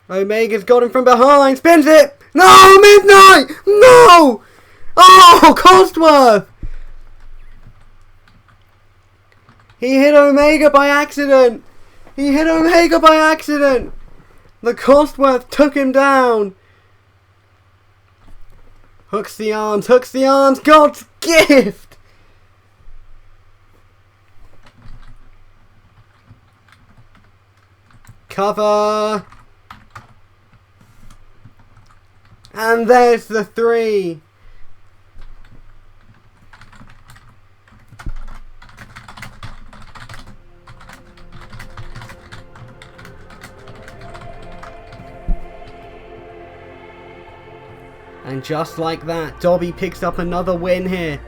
Omega's got him from behind. Spins it! No! Midnight! No! Oh, Costworth! He hit Omega by accident. He hit Omega by accident. The Costworth took him down. Hooks the arms. Hooks the arms. God's gift. Cover. And there's the 3. And just like that, Dobby picks up another win here.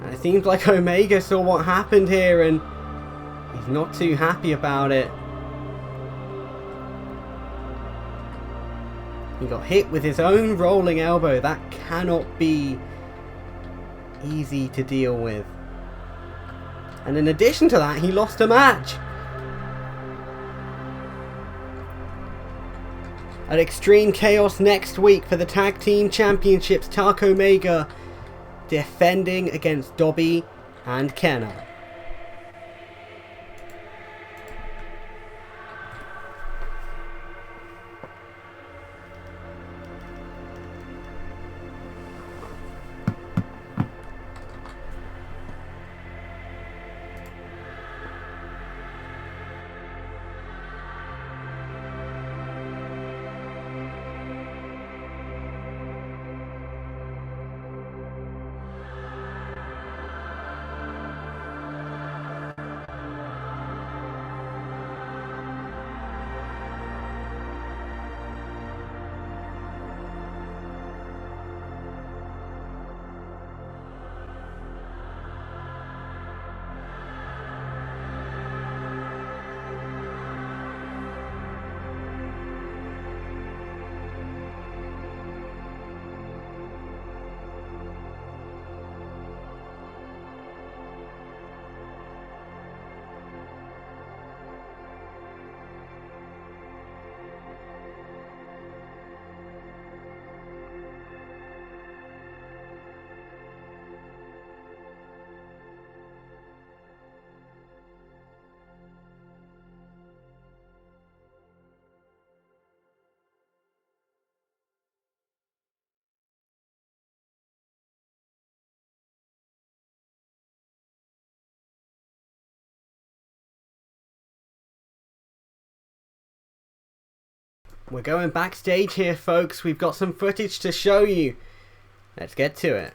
And it seems like Omega saw what happened here and he's not too happy about it. He got hit with his own rolling elbow. That cannot be easy to deal with. And in addition to that, he lost a match. At Extreme Chaos next week for the Tag Team Championships, Taco Omega defending against Dobby and Kenna. We're going backstage here, folks. We've got some footage to show you. Let's get to it.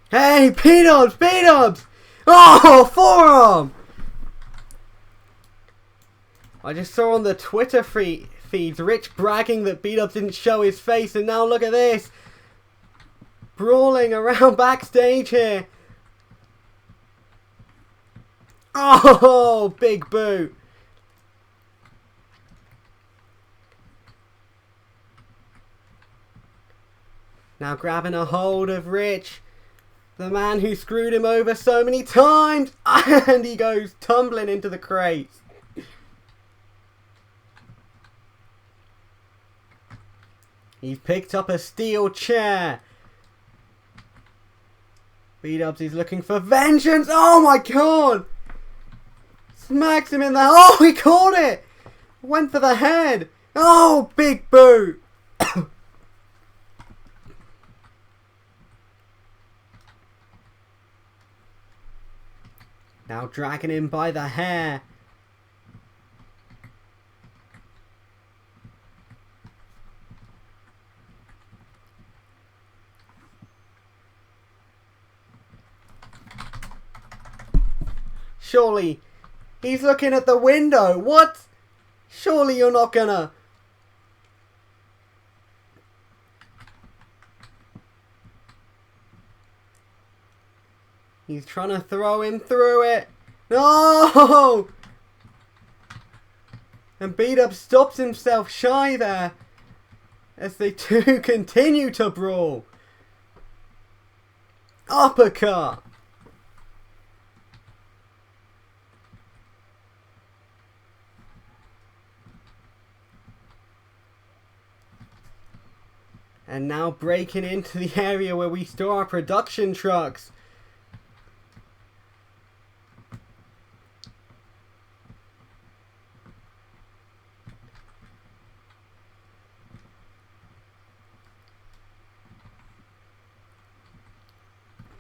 Hey, P-Dubs! P-Dubs! Oh, forearm! I just saw on the Twitter feeds Rich bragging that B-Dubs didn't show his face, and now look at this! brawling around backstage here. Oh, big boot. Now grabbing a hold of Rich, the man who screwed him over so many times, and he goes tumbling into the crates. He's picked up a steel chair. B-Dubs is looking for vengeance. Oh my god! Smacks him in the... Oh, he caught it! Went for the head. Oh, big boot. Now dragging him by the hair. Surely, he's looking at the window. What? Surely you're not gonna... He's trying to throw him through it. No! And B-Dub stops himself shy there as they two continue to brawl. Uppercut. And now breaking into the area where we store our production trucks.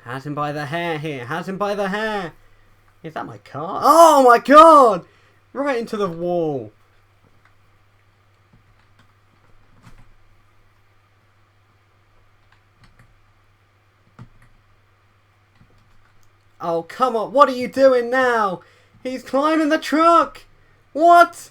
Has him by the hair here. Has him by the hair. Is that my car? Oh my god! Right into the wall. Oh, come on. What are you doing now? He's climbing the truck. What?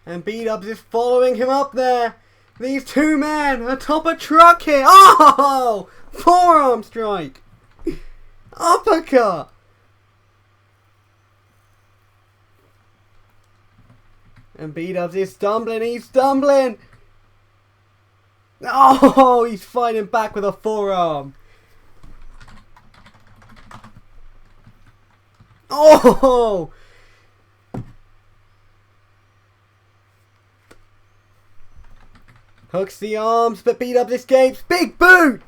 And B-Dubs is following him up there. These two men atop a truck here. Oh! Forearm strike. Uppercut. And B-Dubs is stumbling. He's stumbling. Oh! He's fighting back with a forearm. Oh! Hooks the arms, but B-Dubs escapes. Big boot!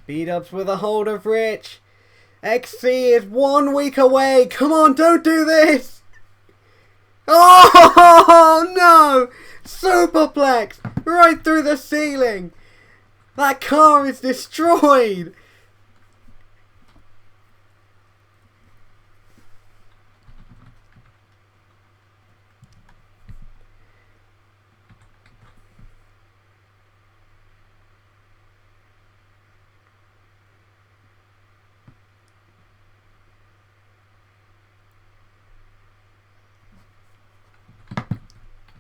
B-Dubs with a hold of Rich. XC is 1 week away. Come on, don't do this! Oh no! Superplex! Right through the ceiling! That car is destroyed!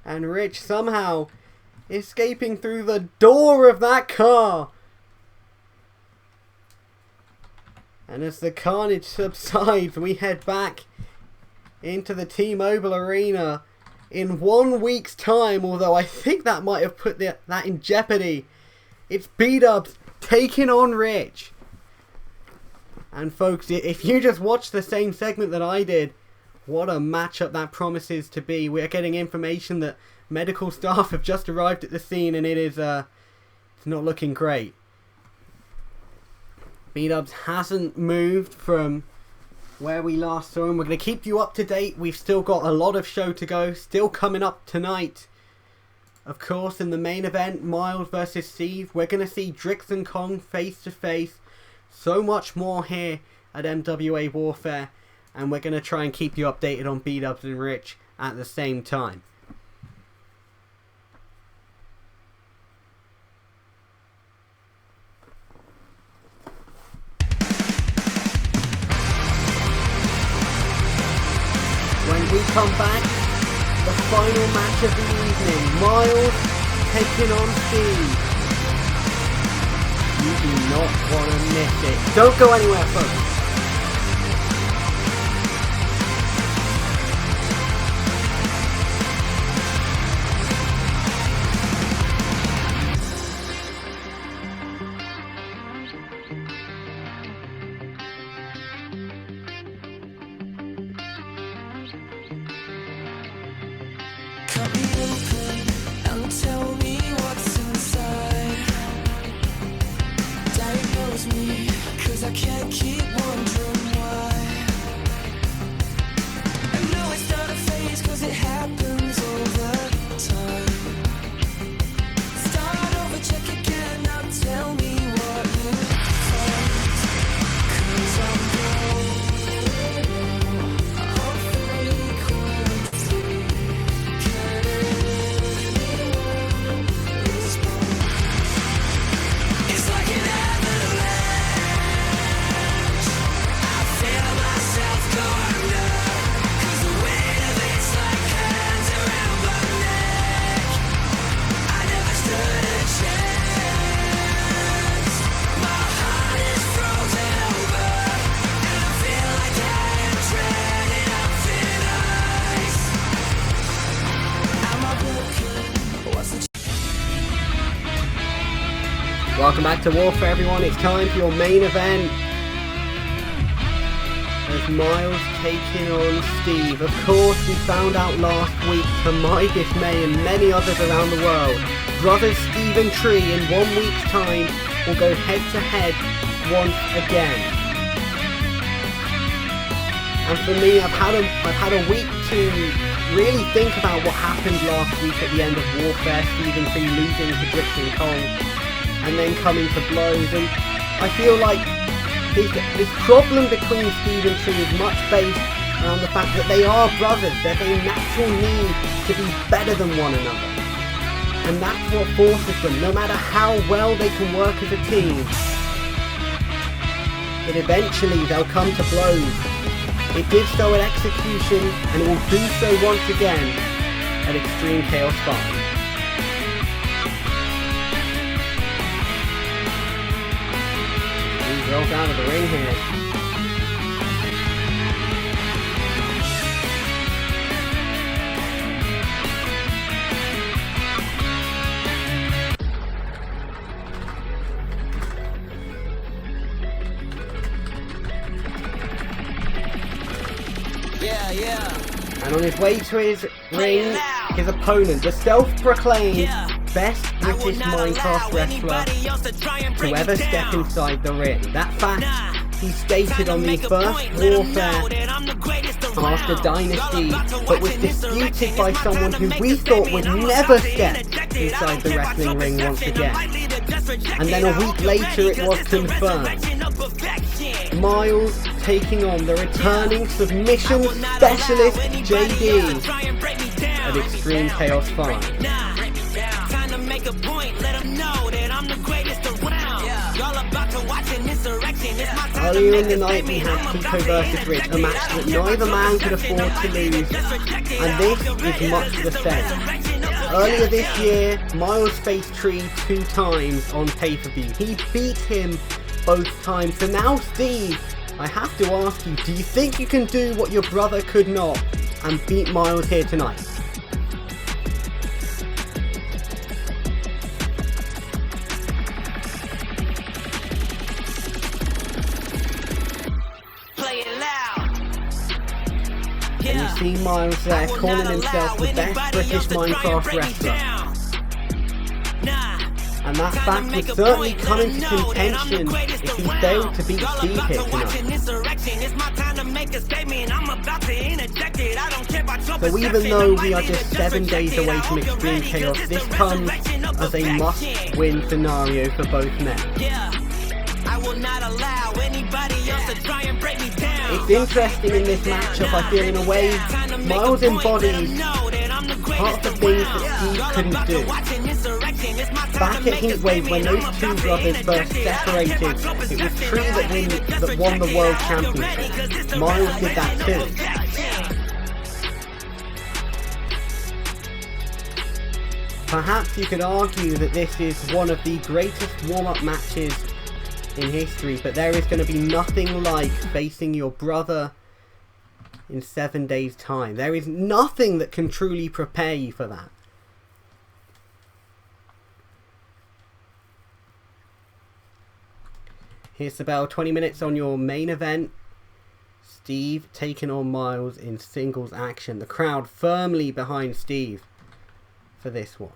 And Rich somehow escaping through the door of that car. And as the carnage subsides, we head back into the T-Mobile Arena in 1 week's time. Although I think that might have put that in jeopardy. It's B-Dubs taking on Rich. And folks, if you just watched the same segment that I did, what a matchup that promises to be. We're getting information that medical staff have just arrived at the scene, and it's not looking great. B-Dubs hasn't moved from where we last saw him. We're going to keep you up to date. We've still got a lot of show to go. Still coming up tonight. Of course, in the main event, Miles versus Steve. We're going to see Drix and Kong face to face. So much more here at MWA Warfare. And we're going to try and keep you updated on B-Dubs and Rich at the same time. we come back, the final match of the evening, Miles taking on Steve. You do not want to miss it. Don't go anywhere, folks. Cut me open and tell me what's inside. Diagnose me, 'cause I can't keep wondering why. I know it's not a phase, 'cause it happens all the time. Start over, check again, now tell me what you find. 'Cause I'm Welcome back to Warfare, everyone. It's time for your main event. As Miles taking on Steve. Of course, we found out last week, to my dismay and many others around the world, brothers Steve and Tree in 1 week's time will go head to head once again. And for me, I've had a week to really think about what happened last week at the end of Warfare. Steve and Tree losing to Bricks and Kong, and then coming to blows, and I feel like this problem between Steve and Tree is much based around the fact that they are brothers. There's a natural need to be better than one another, and that's what forces them, no matter how well they can work as a team, that eventually they'll come to blows. It did so at Execution, and it will do so once again at Extreme Chaos 5. Rolls out of the ring here. Yeah. And on his way to his ring, his opponent, the self-proclaimed best British Minecraft wrestler to ever step inside the ring. That fact he stated on the first Warfare after Dynasty, but was disputed by someone who we thought would never step inside the wrestling ring once again. And then a week later it was confirmed. Miles taking on the returning submission specialist JD at Extreme Chaos 5. Make a point, let them know that I'm the greatest around. Y'all about to watch an insurrection. It's my time. Earlier in the night we had Kiko vs Rich, a match that neither man could afford to lose, and this is much the same. Earlier this year, Miles faced Tree 2 times on pay-per-view. He beat him both times. So now Steve, I have to ask you, do you think you can do what your brother could not and beat Miles here tonight? And you see Miles there calling himself the best British Minecraft wrestler. And that fact would certainly come into contention if he failed to beat Steve here tonight. So even though we are just 7 days away from Extreme Chaos, this comes as a must-win scenario for both men. It's interesting in this matchup, I feel, in a way, Miles embodies parts of things that Steve couldn't do. Back at Heatwave, when those two brothers first separated, it was Tree that won the World Championship. Miles did that too. Perhaps you could argue that this is one of the greatest warm-up matches in history, but there is going to be nothing like facing your brother in 7 days' time. There is nothing that can truly prepare you for that. Here's the bell. 20 minutes on your main event. Steve taking on Miles in singles action. The crowd firmly behind Steve for this one.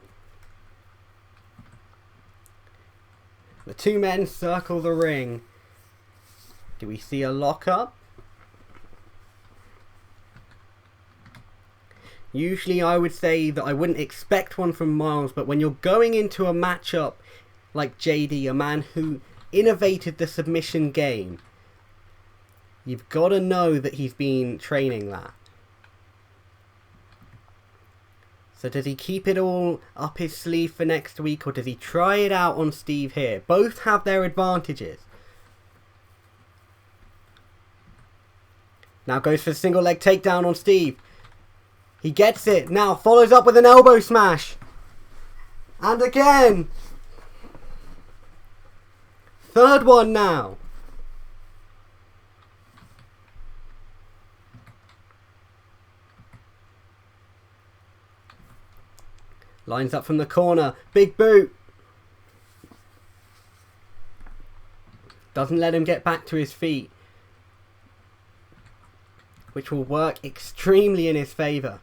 The two men circle the ring. Do we see a lockup? Usually I would say that I wouldn't expect one from Miles, but when you're going into a matchup like JD, a man who innovated the submission game, you've got to know that he's been training that. So does he keep it all up his sleeve for next week, or does he try it out on Steve here? Both have their advantages. Now goes for the single leg takedown on Steve. He gets it. Now follows up with an elbow smash. And again. Third one now. Lines up from the corner. Big boot. Doesn't let him get back to his feet, which will work extremely in his favour.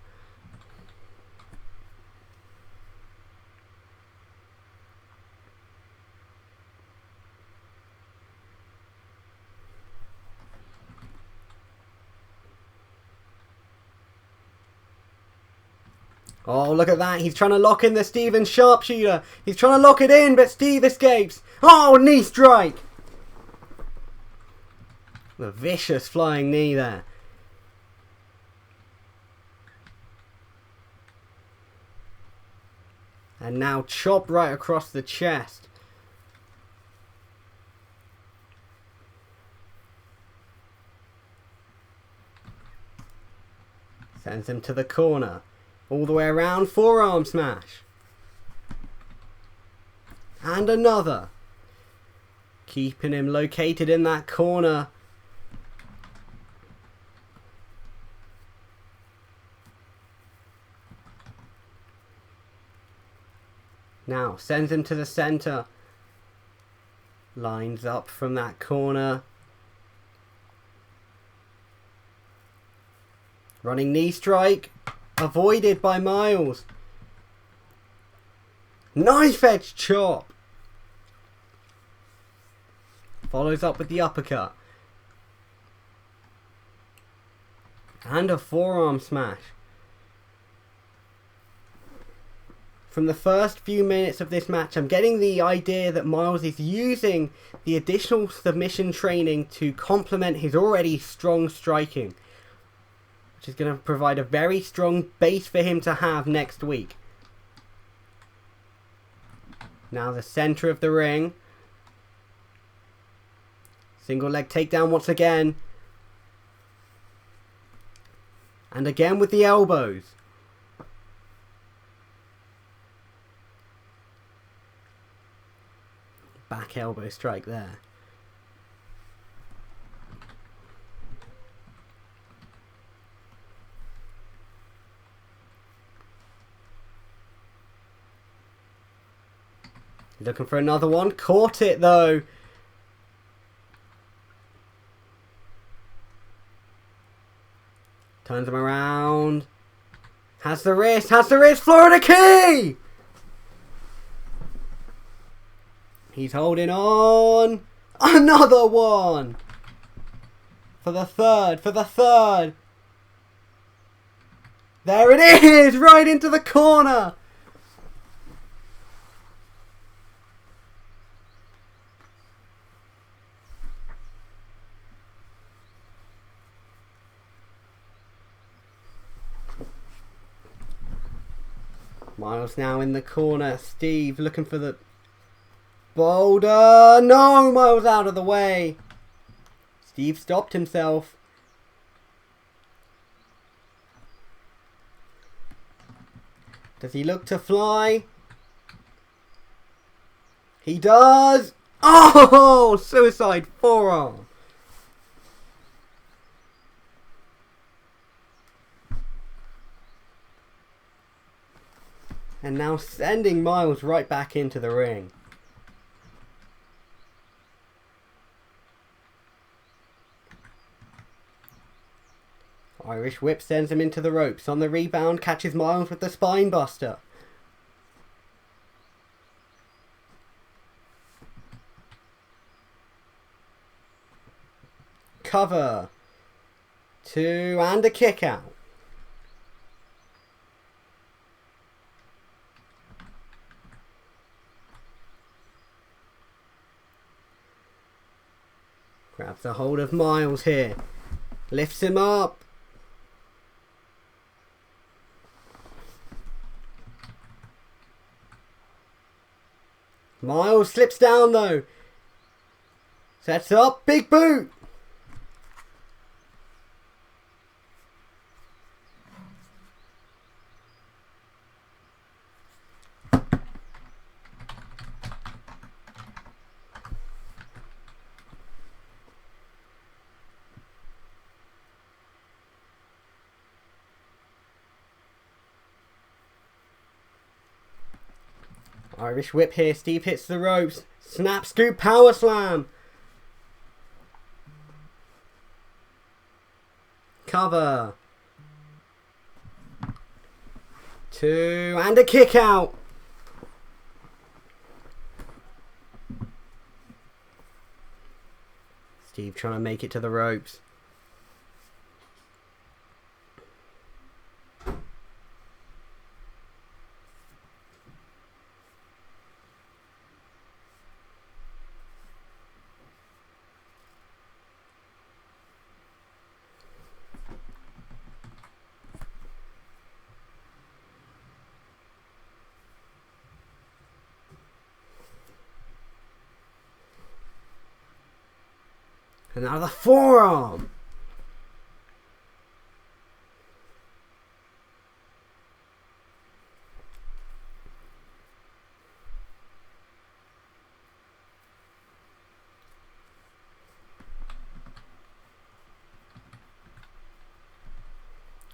Oh, look at that. He's trying to lock in the Steven sharpshooter. He's trying to lock it in, but Steve escapes. Oh, knee strike. The vicious flying knee there. And now chop right across the chest. Sends him to the corner. All the way around, forearm smash. And another. Keeping him located in that corner. Now, sends him to the center. Lines up from that corner. Running knee strike. Avoided by Miles. Knife edge chop. Follows up with the uppercut. And a forearm smash. From the first few minutes of this match, I'm getting the idea that Miles is using the additional submission training to complement his already strong striking, which is going to provide a very strong base for him to have next week. Now the center of the ring. Single leg takedown once again. And again with the elbows. Back elbow strike there. Looking for another one. Caught it though. Turns him around. Has the wrist. Florida key! He's holding on. Another one. For the third. There it is. Right into the corner. Miles now in the corner. Steve looking for the boulder. No, Miles out of the way. Steve stopped himself. Does he look to fly? He does! Oh! Suicide forearm! And now sending Miles right back into the ring. Irish Whip sends him into the ropes. On the rebound, catches Miles with the spine buster. Cover. 2 and a kick out. Grabs a hold of Miles here. Lifts him up. Miles slips down though. Sets up. Big boot. Irish Whip here. Steve hits the ropes. Snap scoop power slam. Cover. 2 and a kick out. Steve trying to make it to the ropes. And now the forearm.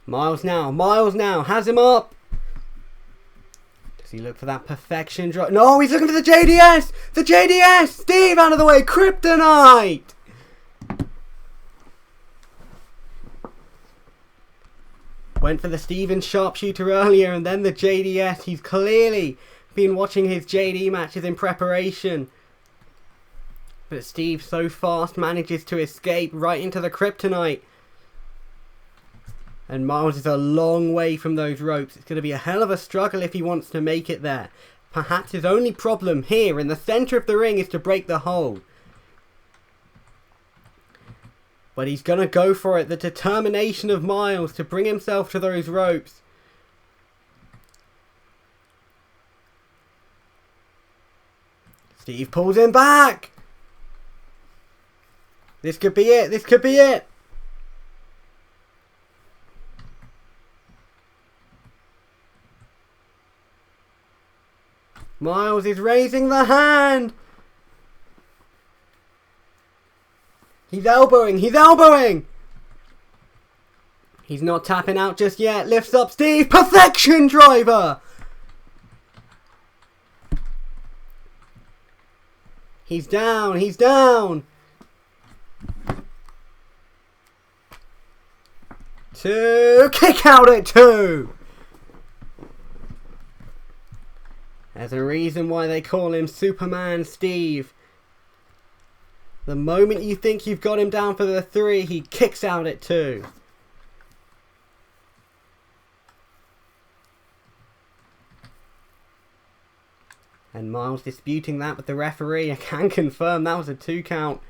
Miles now, has him up. Does he look for that perfection drop? No, he's looking for the JDS! The JDS! Steve out of the way, Kryptonite! Went for the Steven sharpshooter earlier and then the JDS. He's clearly been watching his JD matches in preparation. But Steve so fast manages to escape right into the Kryptonite. And Miles is a long way from those ropes. It's going to be a hell of a struggle if he wants to make it there. Perhaps his only problem here in the centre of the ring is to break the hold. But he's going to go for it. The determination of Miles to bring himself to those ropes. Steve pulls him back. This could be it. This could be it. Miles is raising the hand. He's elbowing. He's elbowing. He's not tapping out just yet. Lifts up Steve. Perfection driver. He's down. He's down. 2. Kick out at 2. There's a reason why they call him Superman Steve. The moment you think you've got him down for the 3, he kicks out at 2. And Miles disputing that with the referee. I can confirm that was a 2 count.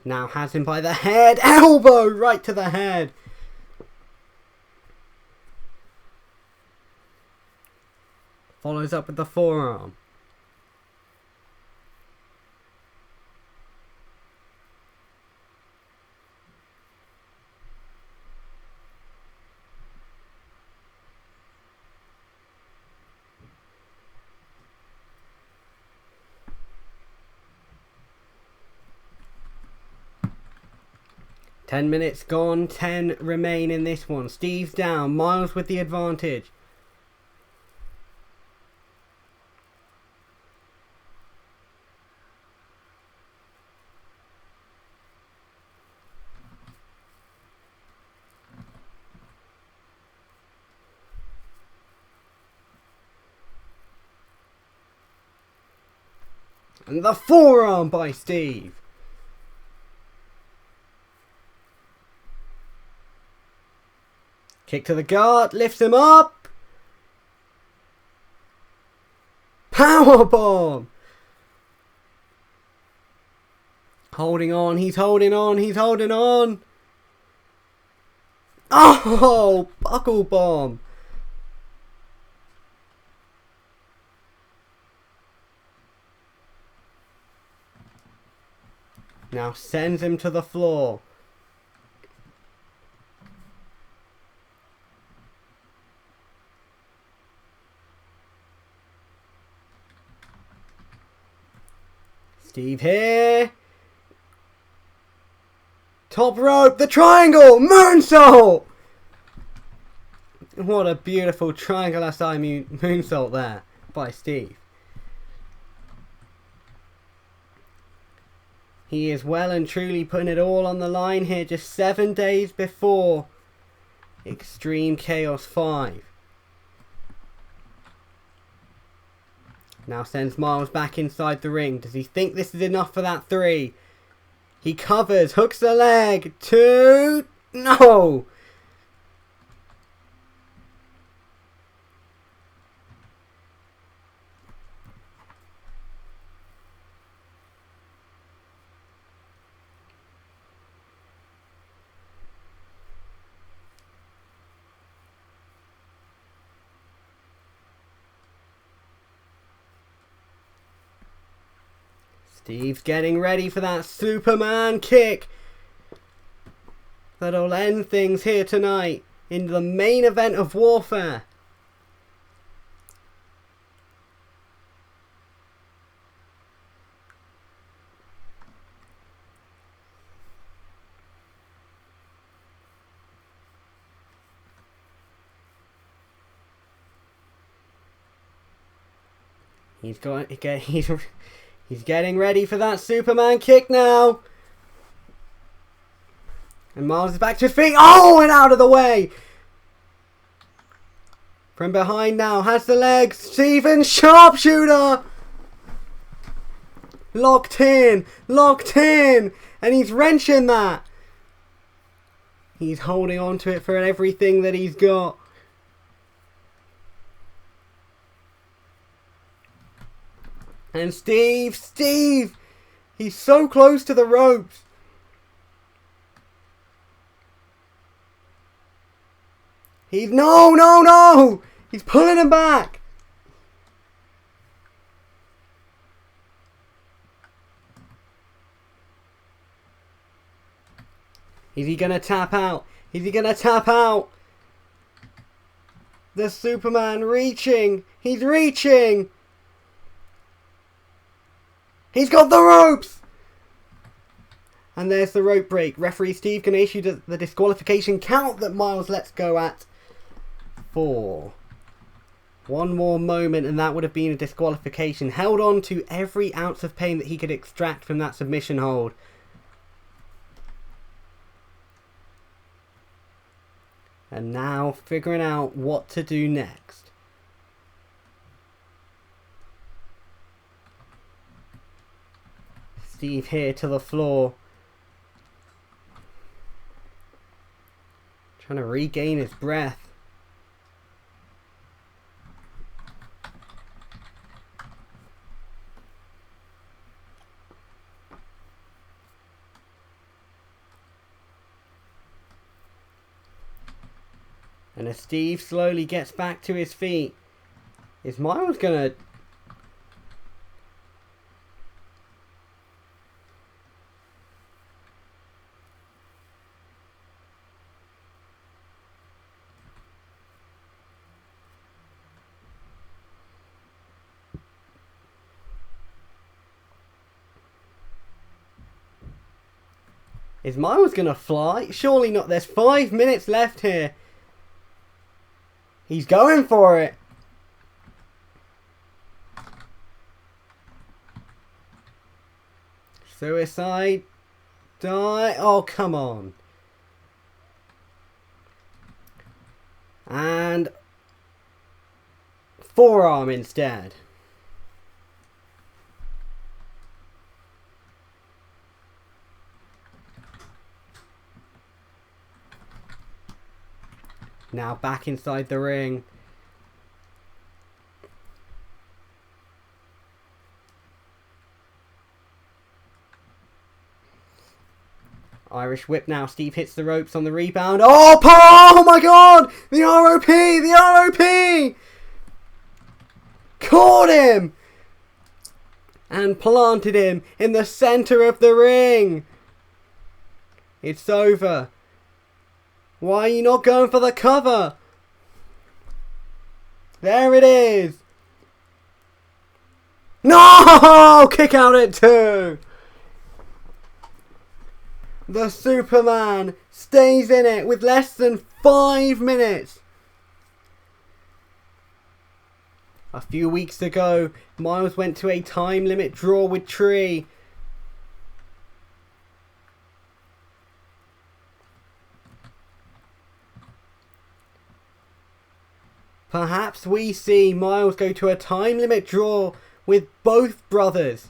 Now has him by the head. Elbow right to the head. Follows up with the forearm. 10 minutes gone, 10 remain in this one. Steve's down, Miles with the advantage. And the forearm by Steve. Kick to the guard, lifts him up. Powerbomb. Holding on, he's holding on, he's holding on. Oh, buckle bomb. Now sends him to the floor. Steve here. Top rope, the triangle, moonsault. What a beautiful triangle SI moonsault there by Steve. He is well and truly putting it all on the line here, just 7 days before Extreme Chaos 5. Now sends Miles back inside the ring. Does he think this is enough for that 3? He covers, hooks the leg. 2. No! Steve's getting ready for that Superman kick that'll end things here tonight in the main event of Warfare. He's getting ready for that Superman kick now. And Miles is back to his feet. Oh, and out of the way. From behind now, has the legs. Steven, sharpshooter. Locked in. And he's wrenching that. He's holding on to it for everything that he's got. And Steve, he's so close to the ropes. No, he's pulling him back. Is he gonna tap out? The Superman reaching, he's reaching. He's got the ropes! And there's the rope break. Referee Steve can issue the disqualification count that Miles lets go at 4. One more moment and that would have been a disqualification. Held on to every ounce of pain that he could extract from that submission hold. And now figuring out what to do next. Steve here to the floor. Trying to regain his breath. And as Steve slowly gets back to his feet, is Miles gonna... Is Miles gonna fly? Surely not. There's 5 minutes left here. He's going for it. Suicide. Die. Oh, come on. And forearm instead. Now back inside the ring. Irish whip now. Steve hits the ropes on the rebound. Oh my god! The ROP! The ROP! Caught him! And planted him in the center of the ring. It's over. Why are you not going for the cover? There it is. No! Kick out at 2. The Superman stays in it with less than 5 minutes. A few weeks ago, Miles went to a time limit draw with Tree. Perhaps we see Miles go to a time limit draw with both brothers.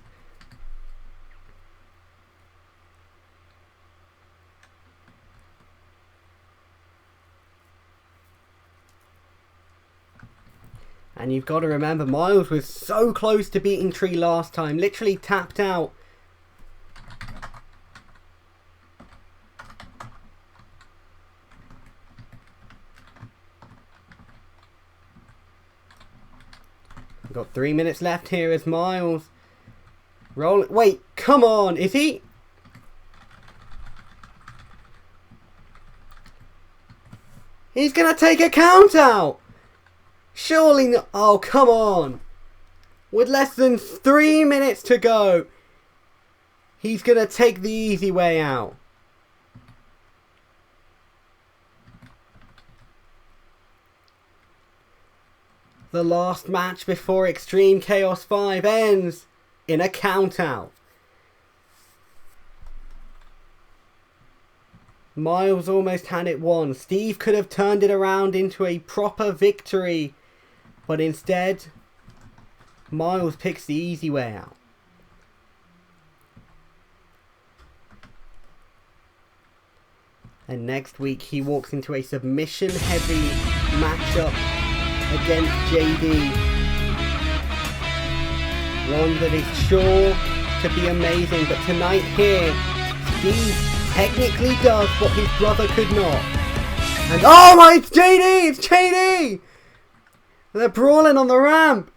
And you've got to remember, Miles was so close to beating Tree last time. Literally tapped out. We've got 3 minutes left here as Miles roll. Wait, come on, is he? He's gonna take a count out. Surely not. Oh, come on. With less than 3 minutes to go, he's gonna take the easy way out. The last match before Extreme Chaos 5 ends in a count-out. Miles almost had it won. Steve could have turned it around into a proper victory, but instead, Miles picks the easy way out. And next week he walks into a submission-heavy matchup against JD. One that is sure to be amazing, but tonight here, Steve technically does what his brother could not. And oh my, it's JD! It's JD! They're brawling on the ramp.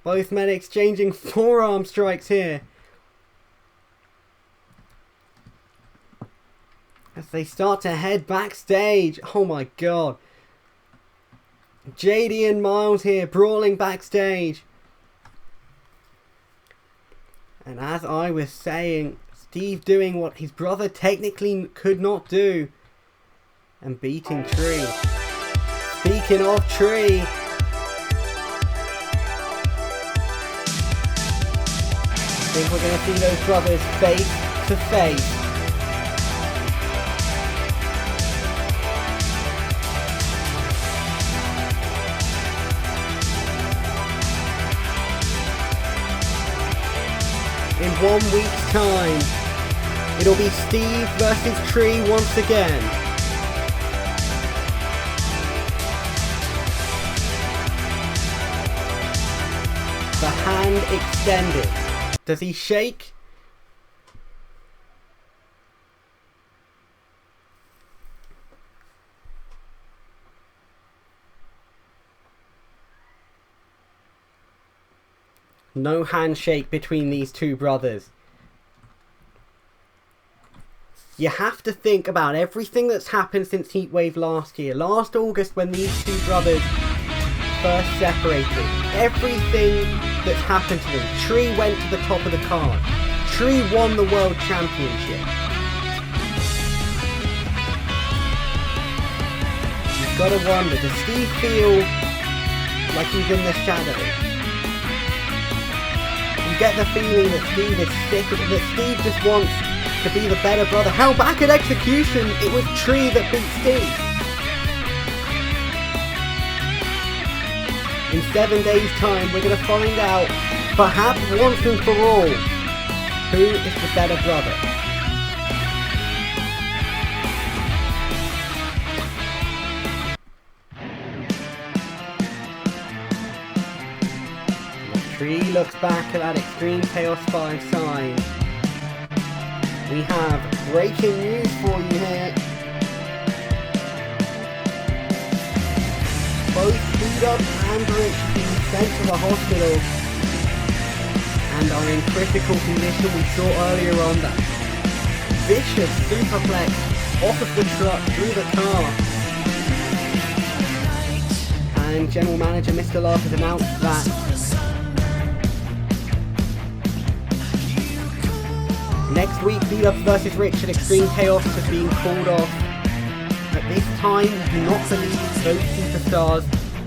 Both men exchanging forearm strikes here. As they start to head backstage. Oh my god. JD and Miles here brawling backstage. And as I was saying, Steve doing what his brother technically could not do. And beating Tree. Speaking of Tree. I think we're going to see those brothers face to face. In 1 week's time, it'll be Steve versus Tree once again. The hand extended. Does he shake? No handshake between these two brothers. You have to think about everything that's happened since Heatwave last year. Last August when these two brothers first separated. Everything that's happened to them. Tree went to the top of the card. Tree won the World Championship. You've got to wonder, does Steve feel like he's in the shadow? You get the feeling that Steve is sick, that Steve just wants to be the better brother. Hell, back at Execution, it was Tree that beat Steve. In 7 days' time, we're going to find out, perhaps once and for all, who is the better brother. Tree looks back at that Extreme Chaos 5 sign. We have breaking news for you here. Both B-Dub and Rich have been sent to the hospital and are in critical condition. We saw earlier on that vicious superplex off of the truck through the car. And General Manager Mr. Love has announced that next week, B-Dubs vs Rich at Extreme Chaos has been called off. At this time, we do not believe those superstars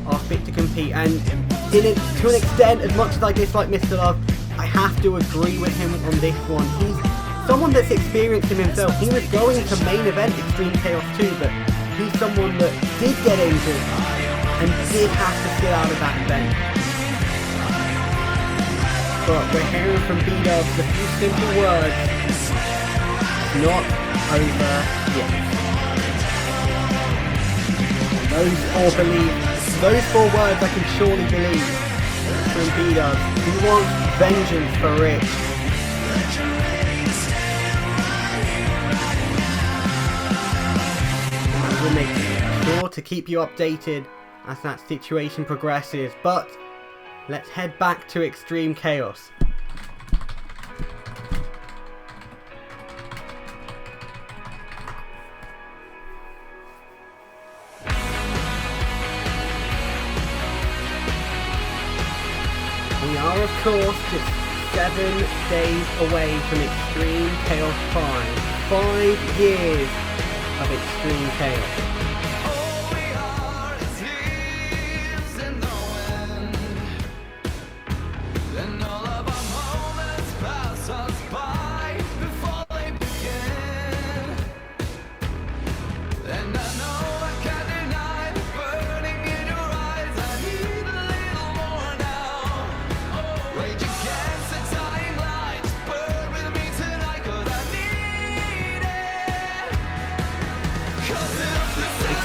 are fit to compete. And to an extent, as much as I dislike Mr. Love, I have to agree with him on this one. He's someone that's experienced him himself. He was going to main event Extreme Chaos 2, but he's someone that did get injured and did have to sit out of that event. But we're hearing from B-Dubs a few simple words. It's not over yet. Those four words I can surely believe from B-Dubs. He wants vengeance for Rich. And we'll make sure to keep you updated as that situation progresses. But let's head back to Extreme Chaos. We are, of course, just 7 days away from Extreme Chaos 5. 5 years of Extreme Chaos.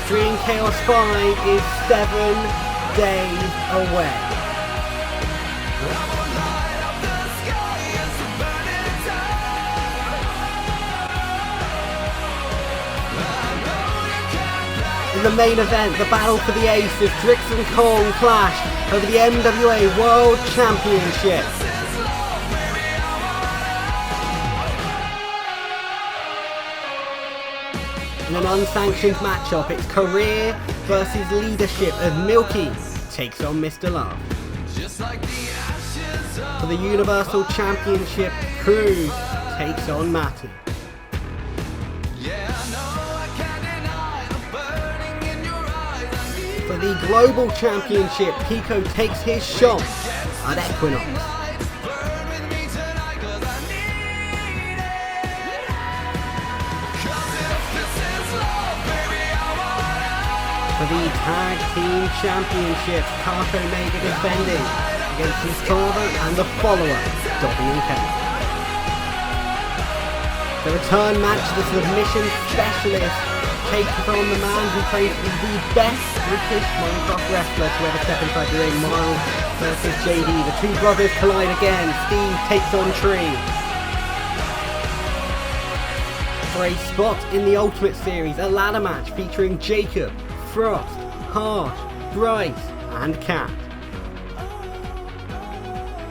Extreme Chaos 5 is 7 days away. In the main event, the battle for the aces, Drix and Kong clash over the NWA World Championship. In an unsanctioned matchup, it's career versus leadership as Milky takes on Mr. Love. For the Universal Championship, Cruz takes on Matty. For the Global Championship, Pico takes his shot at Equinox. For the Tag Team Championship, Carter Omega defending against his father and the follower, Dobby and Kevin. The return match, the submission specialist takes on the man who plays the best British Minecraft wrestler to ever step inside the ring, Miles versus JD. The two brothers collide again. Steve takes on Tree. For a spot in the Ultimate Series, a ladder match featuring Jacob, Frost, Harsh, Bryce and Cat.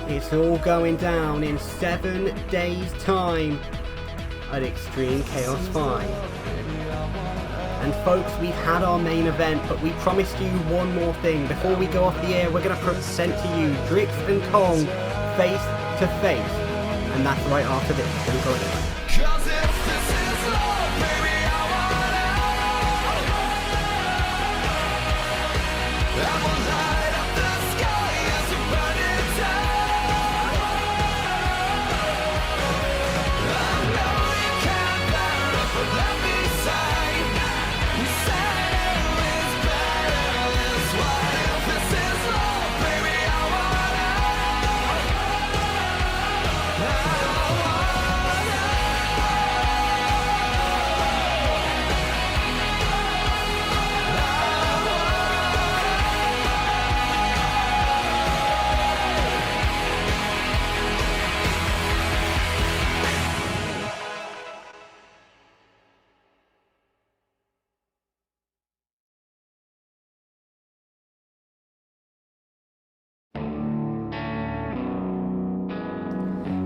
It's all going down in 7 days' time at Extreme Chaos 5. And folks, we've had our main event, but we promised you one more thing. Before we go off the air, we're going to present to you Drix and Kong face to face. And that's right after this. Don't go anywhere.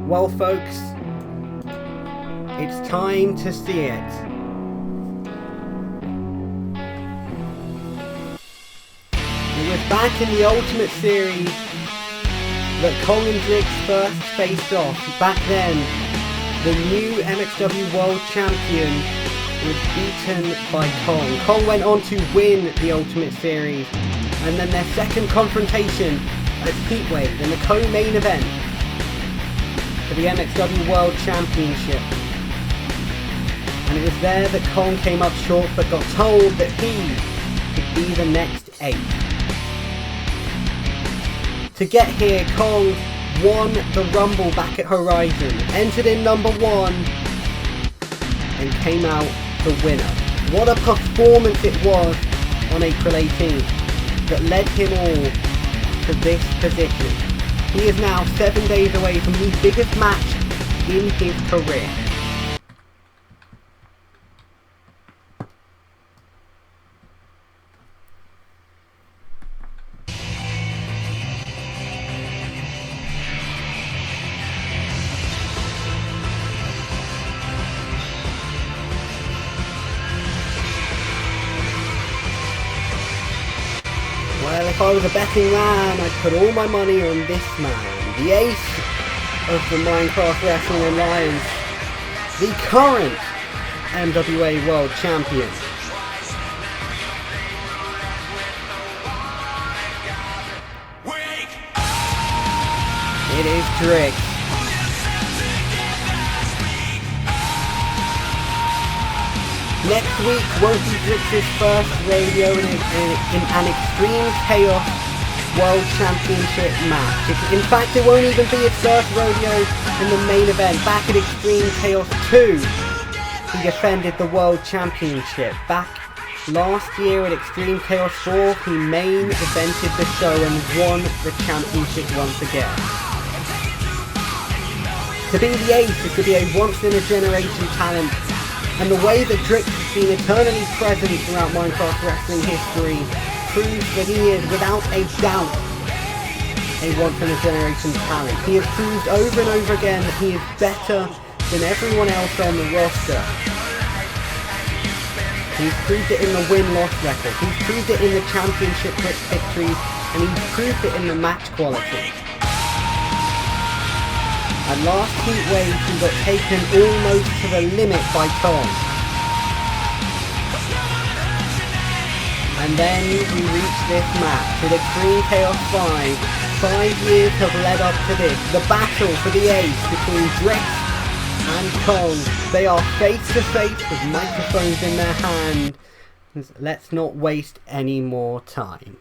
Well, folks, it's time to see it. It was back in the Ultimate Series that Kong and Drix first faced off. Back then, the new MXW World Champion was beaten by Kong. Kong went on to win the Ultimate Series, and then their second confrontation at Heatwave in the co-main event for the MXW World Championship. And it was there that Kong came up short, but got told that he could be the next ace. To get here, Kong won the Rumble back at Horizon, entered in number 1, and came out the winner. What a performance it was on April 18th that led him all to this position. He is now 7 days away from the biggest match in his career. Well, if I was a betting man, I'd put all my money on this man, the ace of the Minecraft Wrestling Alliance, the current MWA World Champion. It is Drix. Next week won't be Drix's first rodeo in an Extreme Chaos World Championship match. In fact, it won't even be his first rodeo in the main event. Back at Extreme Chaos 2, he defended the World Championship. Back last year at Extreme Chaos 4, he main evented the show and won the championship once again. To be the ace is to be a once-in-a-generation talent, and the way that Drix has been eternally present throughout Minecraft Wrestling history proves that he is, without a doubt, a once-in-a-generation talent. He has proved over and over again that he is better than everyone else on the roster. He's proved it in the win-loss record, he's proved it in the championship victories, and he's proved it in the match quality. At last Heatwave, he got taken almost to the limit by Kong. And then we reached this match with Extreme Chaos 5. 5 years have led up to this. The battle for the ace between Drix and Kong. They are face to face with microphones in their hand. Let's not waste any more time.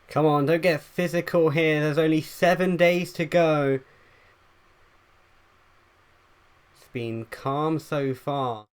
Come on, don't get physical here. There's only 7 days to go. It's been calm so far.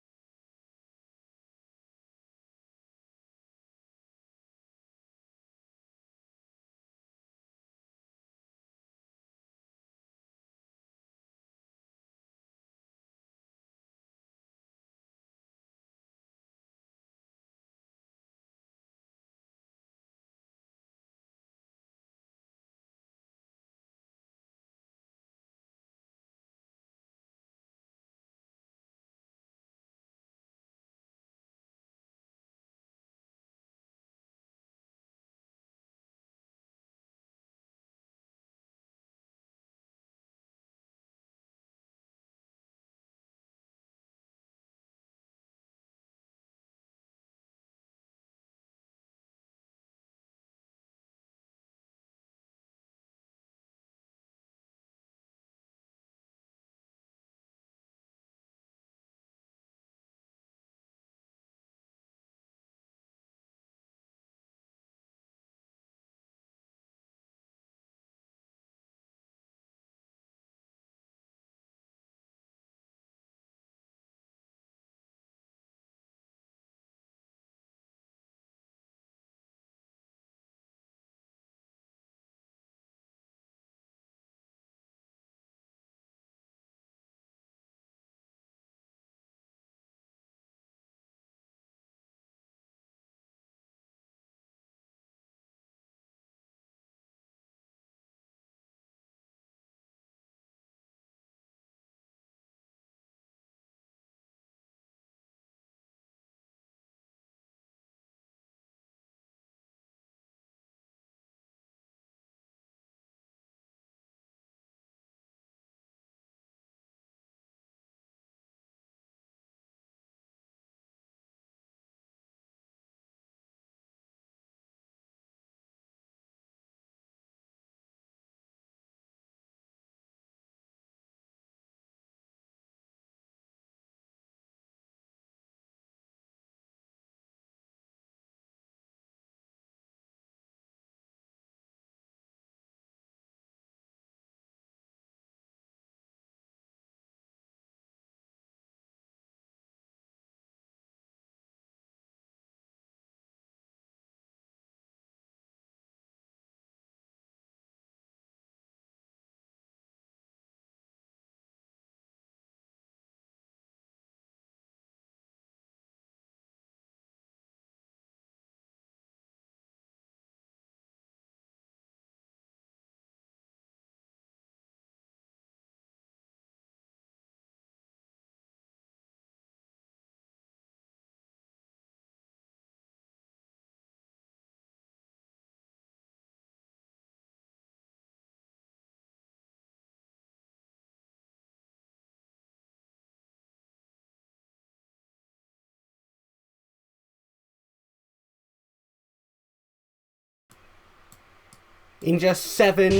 In just 7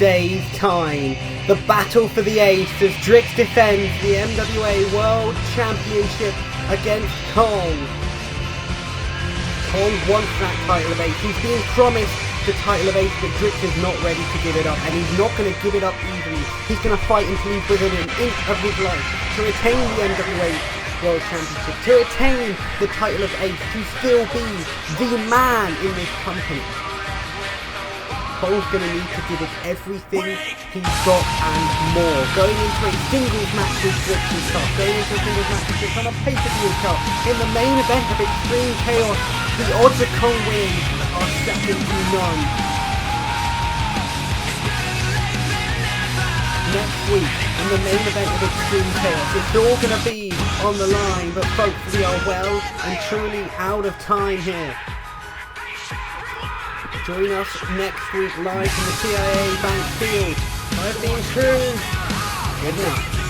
days' time, the battle for the ace as Drix defends the MWA World Championship against Kong. Kong wants that title of ace. He's being promised the title of ace, but Drix is not ready to give it up, and he's not going to give it up easily. He's going to fight until he's within an inch of his life to retain the MWA World Championship, to retain the title of ace, to still be the man in this company. Cole's going to need to give it everything he's got and more. Going into a singles match with Drix is tough. Going into a singles match with Drix on a pay-per-view tough. In the main event of Extreme Chaos, the odds of Cole winning are second to none. Next week, in the main event of Extreme Chaos, it's all going to be on the line, but folks, we are well and truly out of time here. Join us next week live from the TIA Bank Field. I've been Cruz. Good night.